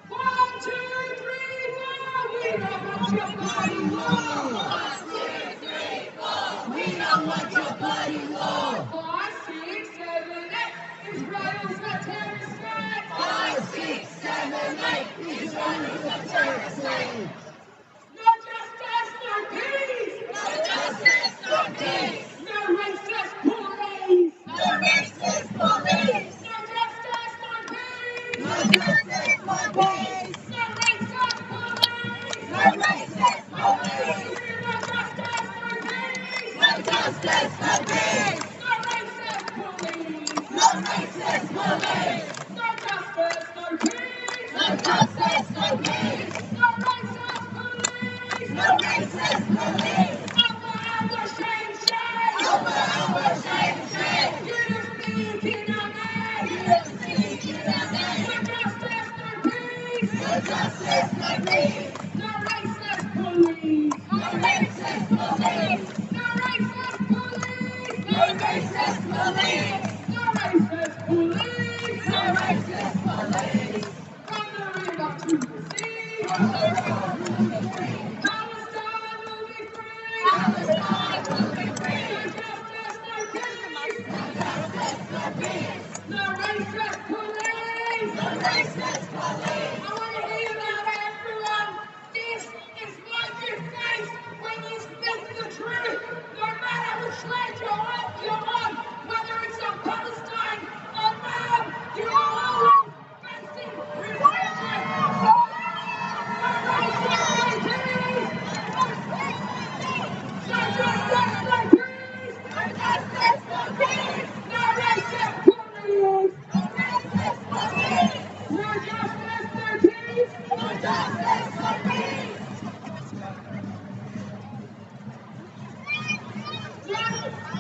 1, 2, 3, 4. We don't want your bloody war. 1, 2, 3, 4. We don't want your bloody war. 5, 6, 7, 8. Israel's a terrorist state. 5, 6, 7, 8. Israel's a terrorist state. No justice, no peace. No justice, no peace. No racist police. No racist police. No justice, no peace. No justice, no peace. No racist police. No racist police. No justice, no peace. No justice, no peace. No racist police. No racist police. No justice, no peace. No justice, no peace. No racist police. No racist police. Over our shame, shame. Over our shame, shame. You don't speak in our name. You don't speak in our name. No justice, no peace. No justice, no peace. No racist police. No racist police. No racist police. No racist police. No racist police. No racist police. From the river to the sea. From the river to the sea. Palestine will be free. Palestine will be free. No justice, no peace. No justice, no peace. No racist police. No racist police. I want to hear about everyone. This is what you face when you speak the truth. No matter which land you're on, whether it's on Palestine or Nam, you are always facing repression. No racist, no peace. No justice, no peace. No justice, no peace. No racist police. No racist police. No justice, no peace. No justice, no peace.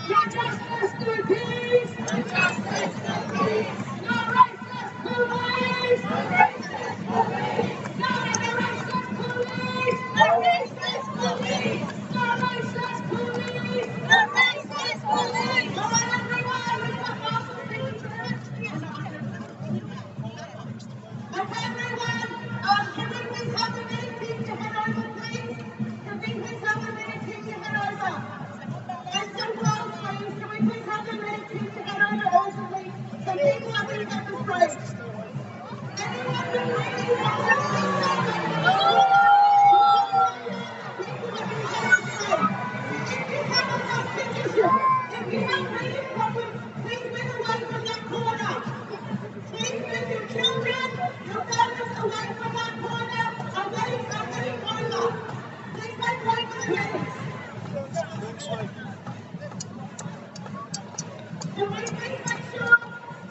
No justice, no peace. No justice, no peace. No racist police. No racist police. No racist police. No racist police. No racist police. No racist police. Come on, everyone. We've got lots of things to do. Okay, everyone. Can we please have the meeting team to head over, please? Can we please have the meeting team to head over? And some clothes, please. Can we please have the meeting team to head over also, please? So people are going to get the straight. Anyone who really wants to see something, people are going to get straight. If you haven't got citizenship, if you have reading problems, please move away from that corner. Please move your children, your families away from that corner. I'm getting over. Please make way for the minutes. Can we please make sure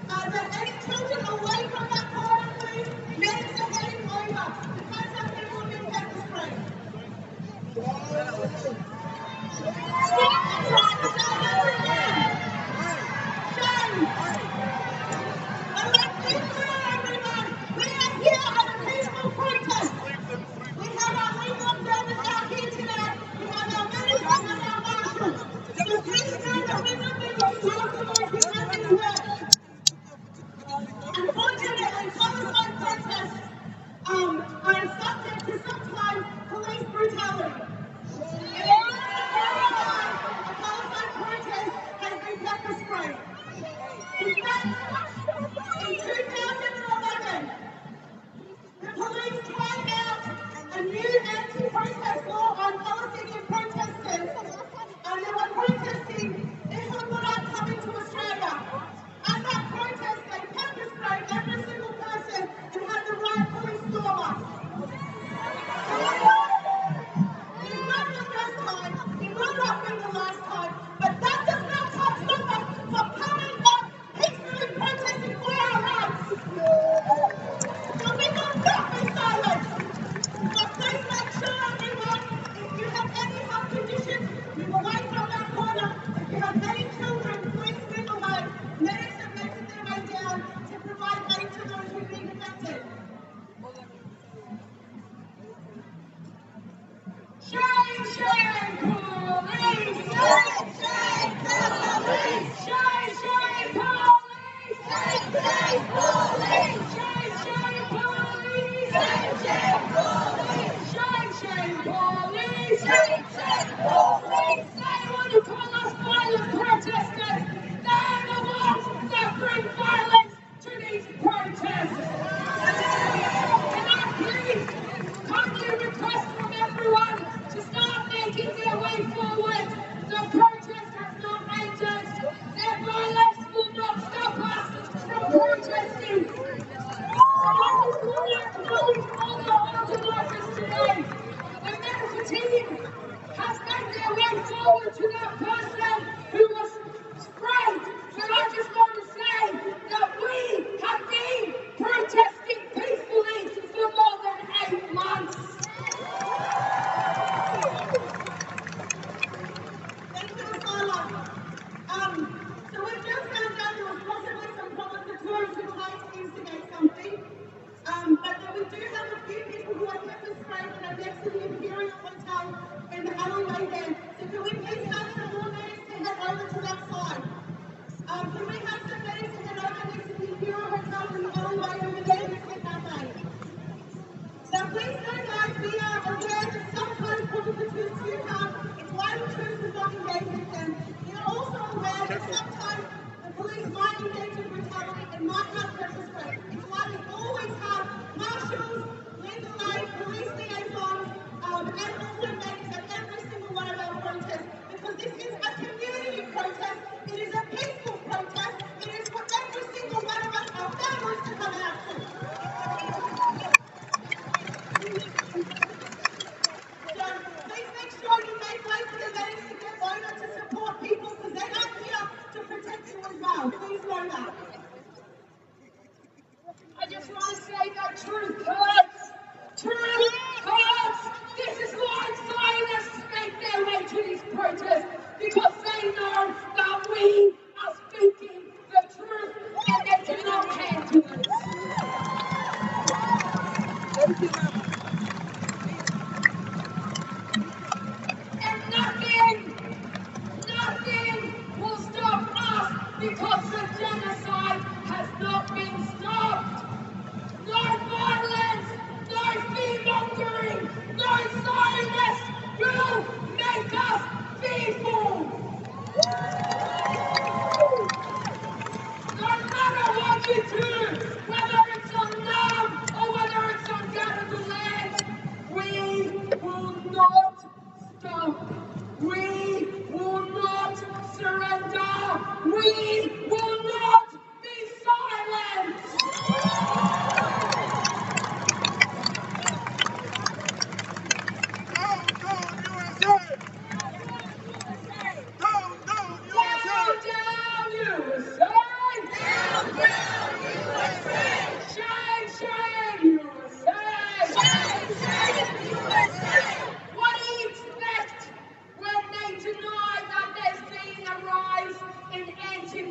that any children away from that corner, please? Minutes are getting over. Because some people have been kept straight. Stop trying to say everything. Shame. Let's be clear, everyone. We are here at a peaceful protest. We have our legal service out here today. We have our minister and our marshal.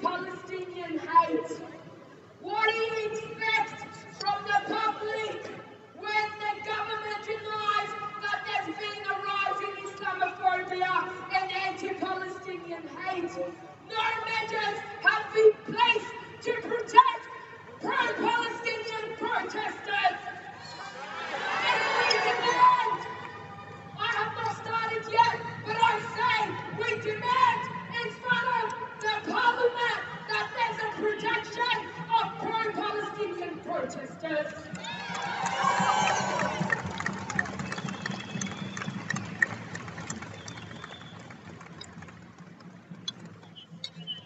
Palestinian hate. What do you expect from the public when the government denies that there's been a rise in Islamophobia and anti-Palestinian hate? No measures have been placed to protect pro-Palestinian protesters. And we demand, I have not started yet, but I say we demand in front of the parliament that there's a protection of pro-Palestinian protesters.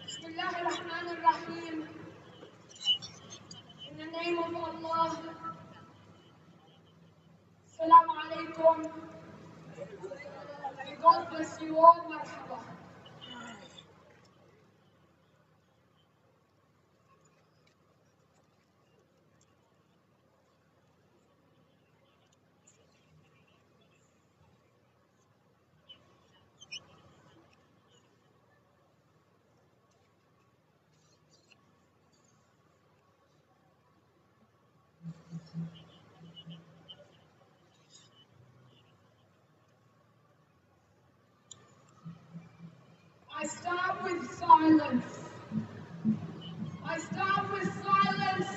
Bismillahirrahmanirrahim. In the name of Allah. Assalamu alaikum. May God bless you all. Marhaba. I start with silence. I start with silence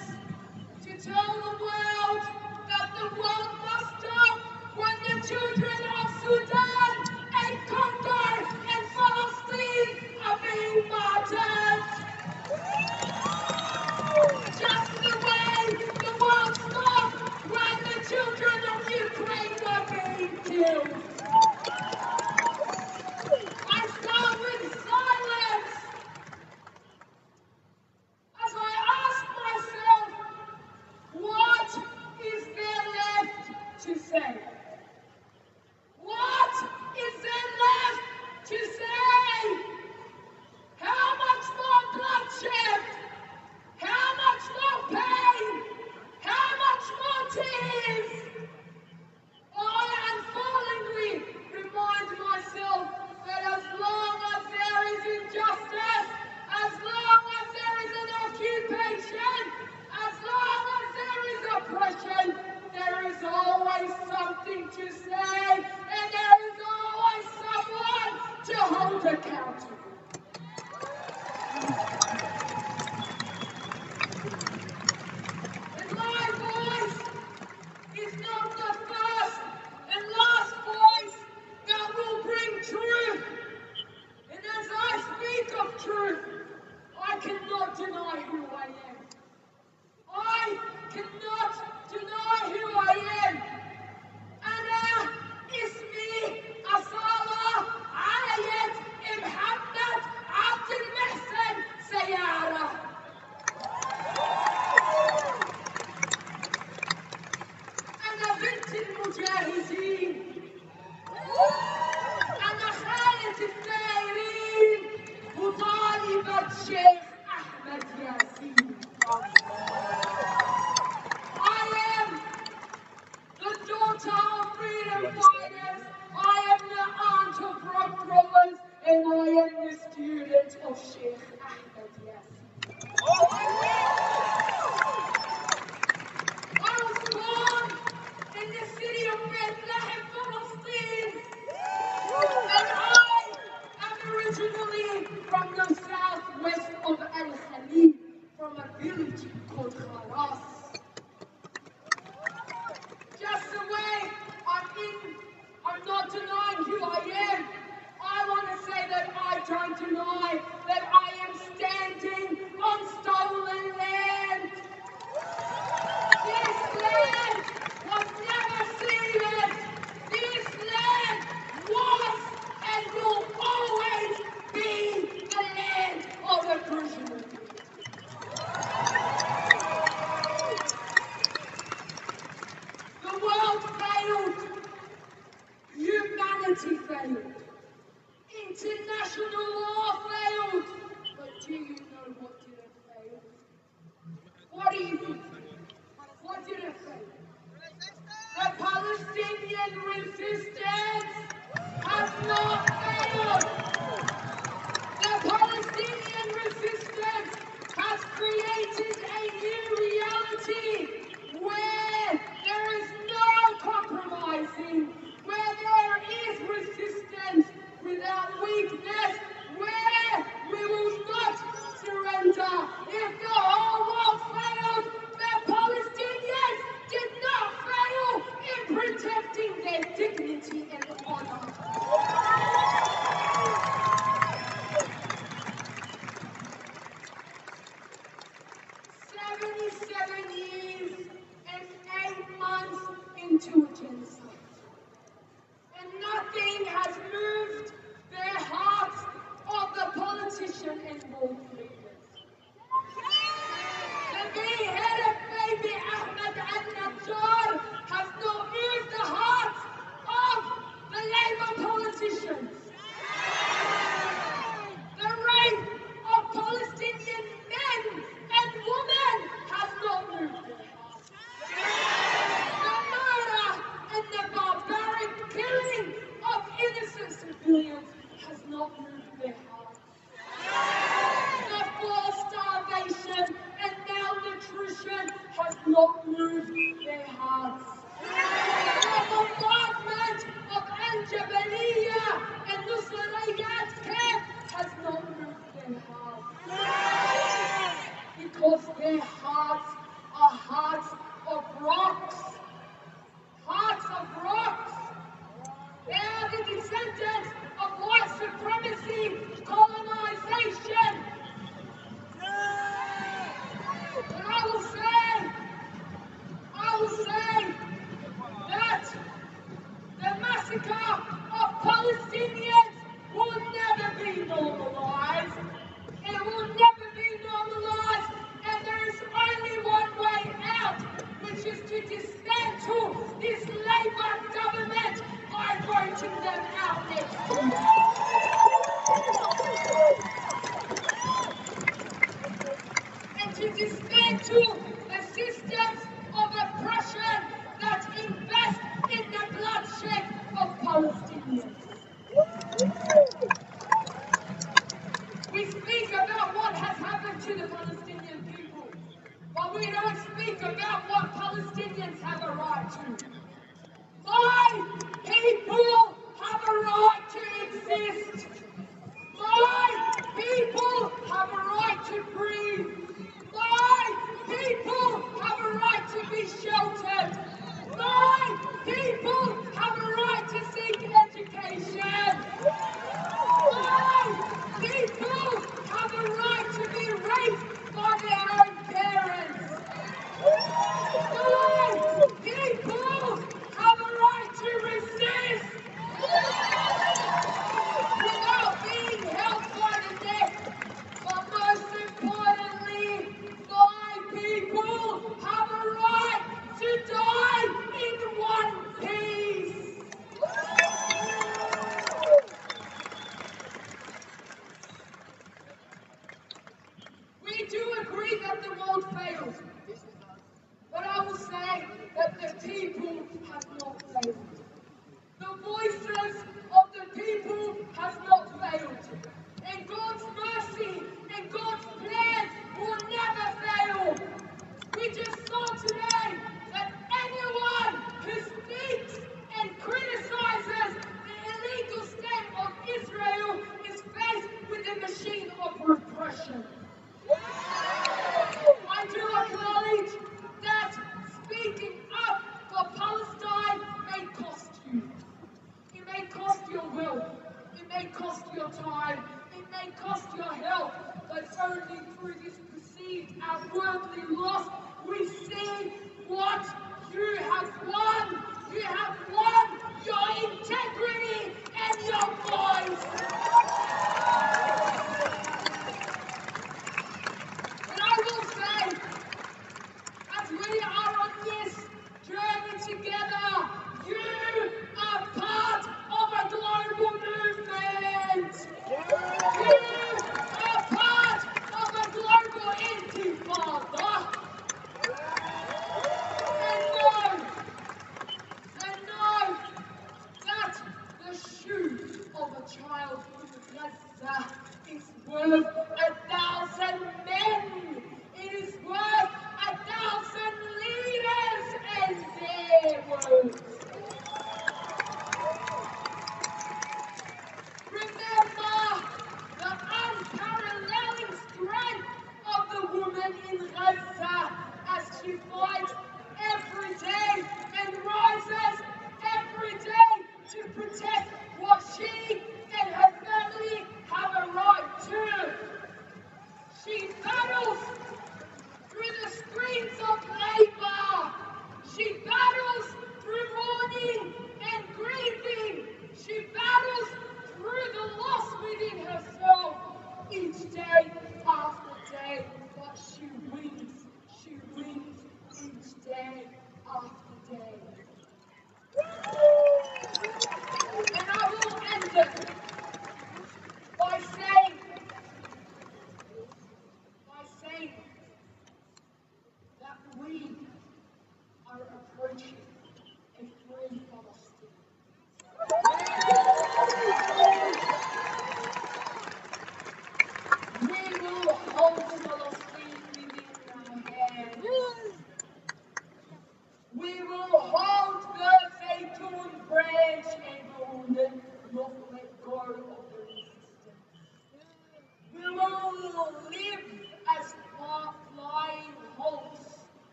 to tell the world that the world must stop when the children of Sudan and Congo and Palestine are being martyred. Just the way the world stopped when the children of Ukraine were being killed. I start with silence as I ask myself, what is there left to say? What is there left to say? How much more bloodshed? How much more pain? How much more tears? I unfallingly remind myself that as long as there is injustice, as long as there is an occupation, as long as there is oppression, there is always something to say, and there is always someone to hold accountable. And my voice is not the first and last voice that will bring truth. And as I speak of truth, I cannot deny who I am. I cannot deny who I am. أنا اسمي أصالة عايد محمد عبد المحسن سيارة. أنا بنت المجاهدين. أنا خالة الثائرين وطالبة شيخ أحمد ياسين. I am the daughter of freedom fighters. I am the aunt of rock rollers, and I am the student of Sheikh Ahmed Yassin. I was born in the city of Bethlehem, Palestine, and I am originally from the southwest of Al Khalil, from a village called Kharas. Just the way I'm not denying who I am. I want to say that I don't deny that I am standing on stolen land. This land was never ceded. This land was and will always be the land of the prisoners. The world failed. Humanity failed. International law failed. But do you know what didn't fail? What do you think? What didn't fail? The Palestinian resistance has not failed. The Palestinian resistance has created a new reality where there is no compromising, where there is resistance without weakness, where we will not surrender. If the whole world failed, the Palestinians did not fail in protecting their dignity and honor. 77 years and 8 months into a genocide. And nothing has moved their hearts of the politician and world leaders. The beheaded baby Ahmed al-Najjar has not moved the hearts of the Labour decolonization. And I will say that the massacre of Palestinians will never be normalized. It will never be normalized, and there is only one way out, which is to dismantle this Labour government by voting them out next week. And to dismantle the systems of oppression that invest in the bloodshed of Palestinians. We speak about what has happened to the Palestinian people, but we don't speak about what Palestinians have a right to. My people have a right to exist. My people have a right to breathe. My people have a right to be sheltered. My people have a right to seek education. My people have a right to be raised by their own parents. My people have a right to resist without being held by the neck. But most importantly, my people have a right to die in one piece. We do agree that the world failed, but I will say that the people have not failed. The voices of the people have not failed. And God's mercy and God's plan will never fail. We just saw today that anyone who speaks and criticizes the illegal state of Israel is faced with a machine of repression. I do acknowledge that speaking up for Palestine may cost you. It may cost your wealth. It may cost your time. It may cost your health. But only through this perceived and worldly loss we see what you have won. You have won your integrity and your voice. And I will say, as we are on this journey together, you are part of a global movement. You are part of a global intifada. And know that the shoe of a child in Naksa is worth 1,000 men. It is worth 1,000 leaders and their words. Remember the unparalleled strength of the woman in Gaza as she fights every day and rises every day to protect what she and her family have a right to. She battles through the screens of labor. She battles through more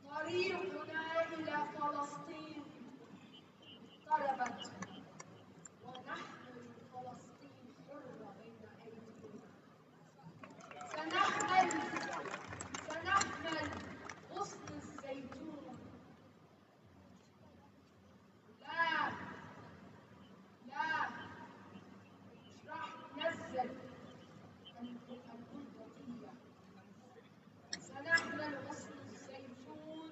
طريقنا إلى فلسطين طلبت ونحمل فلسطين حرة بين أيدينا. سنحمل غصن الزيتون. لا مش راح ننزل البندقية. سنحمل غصن الزيتون.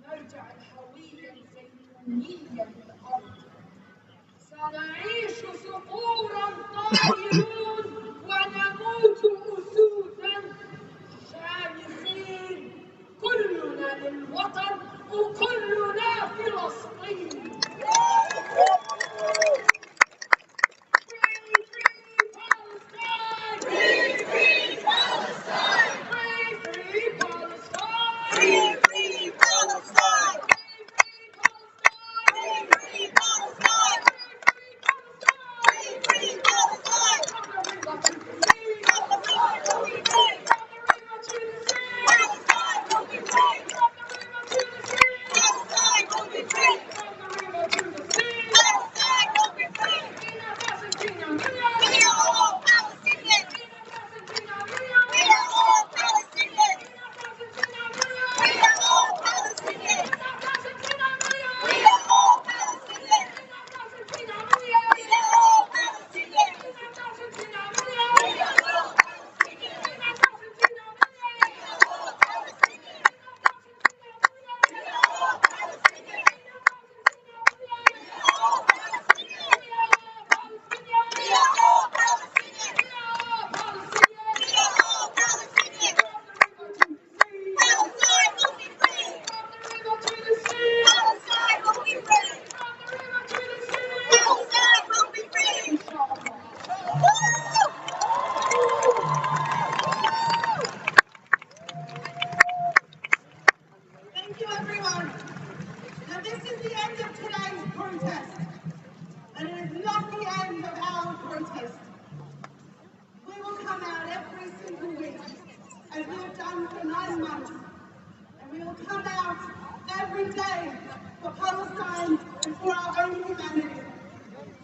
سنرجع الهوية الزيتونية للأرض. سنعيش صقورا طائرون ونموت أسودا شامخين. كلنا للوطن وكلنا فلسطين. Thank you, everyone. Now, this is the end of today's protest, and it is not the end of our protest. We will come out every single week, as we have done for 9 months, and we will come out every day for Palestine and for our own humanity.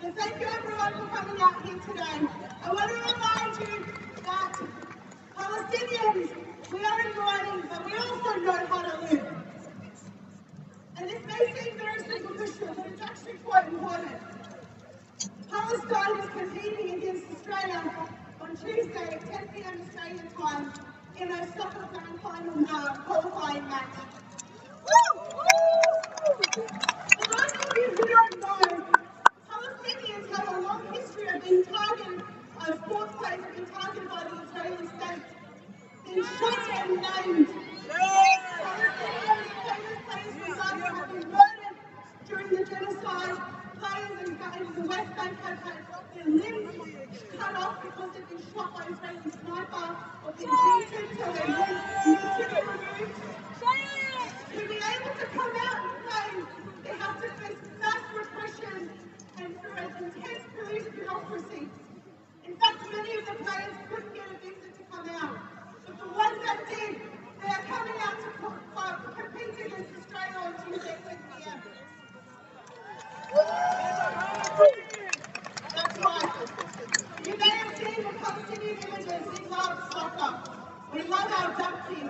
So thank you, everyone, for coming out here today. I want to remind you that Palestinians, we are uniting, but we also know how to live. And this may seem very superficial, but it's actually quite important. Palestine is competing against Australia on Tuesday at 10 p.m. Australian time in a soccer grand final qualifying match. For those of you who don't know, Palestinians have a long history of being targeted, fourth place have been targeted by the Australian state, being shot and maimed. Palestinians, famous players from Gaza have been murdered during the genocide. Players in the West Bank have had their limbs cut off because they've been shot by Israeli sniper or been beaten till their limbs need to be removed. To be able to come out and say they have to face mass repression and through an intense police bureaucracy. In fact, many of the players couldn't get a visa to come out. But the ones that did, they are coming out to compete against Australia on Tuesday at 10 p.m. That's right. You may have seen the Palestinian images. We love soccer. We love our duck team.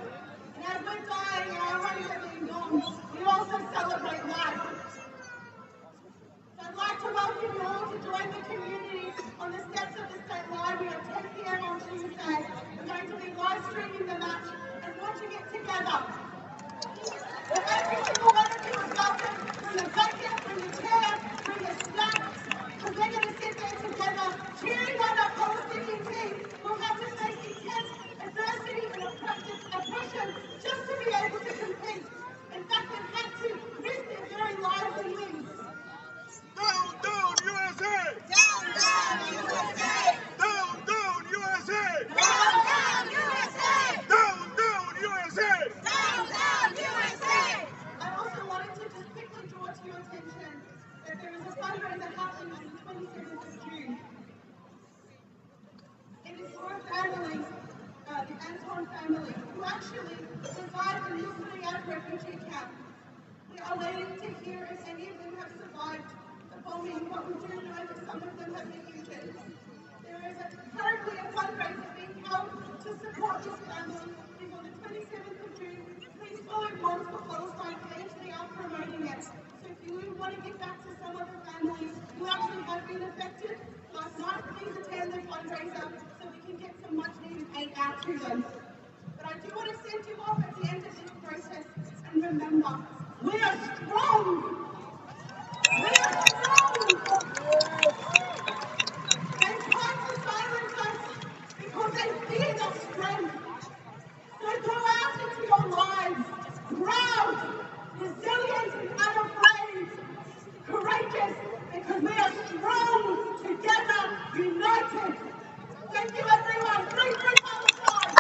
And as we're dying and our runners are being gone, we also celebrate life. So I'd like to welcome you all to join the community on the steps of the State Library at 10 p.m. on Tuesday. We're going to be live streaming the match and watching it together. Every single one of you is welcome. Bring a blanket, bring a chair, bring a snack, because we're going to sit there together cheering on our Palestinian team who have to face intense adversity and oppression just to be able to compete. In fact, they've had to risk their very lives and limbs. Down, down, USA! Down, down, USA! Down, down, USA! Down, down, USA! Down, down, USA! Down, down, USA! I also wanted to just quickly draw to your attention that there is a fundraiser happening on the 27th of June. It is worth one family who actually reside in this Syrian refugee camp. We are waiting to hear if any of them have survived the bombing, but we do know that some of them have been injured. There is currently a fundraiser being held to support this family. It's on the 27th of June. Please follow Moms for Palestine page. They are promoting it. So if you want to get back to some of the families who actually have been affected last night, please attend the fundraiser so we can get some much needed aid out to them. But I do want to send you off at the end of this process and remember, we are strong. We are strong. They tried to silence us because they fear our strength. So go out into your lives, proud, resilient and unafraid, courageous, because we are strong, together, united. Thank you everyone. Free Palestine!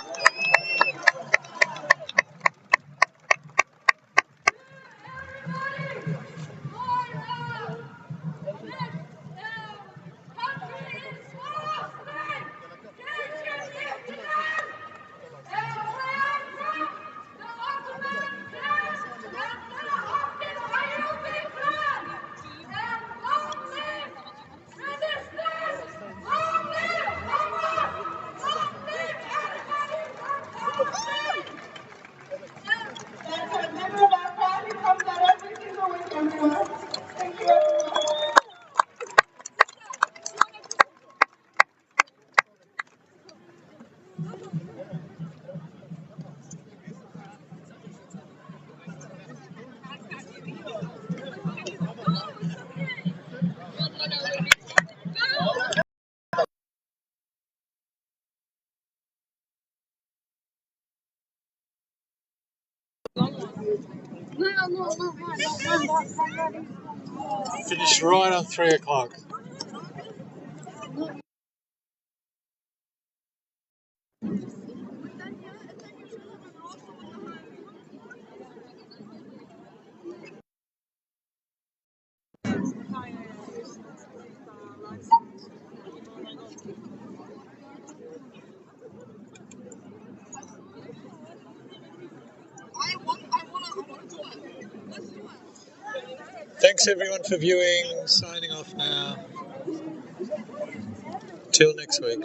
That's a member of our family comes out every single week, everyone. Thank you, everyone. Finished right on 3 o'clock. Thanks everyone for viewing. Signing off now. Till next week.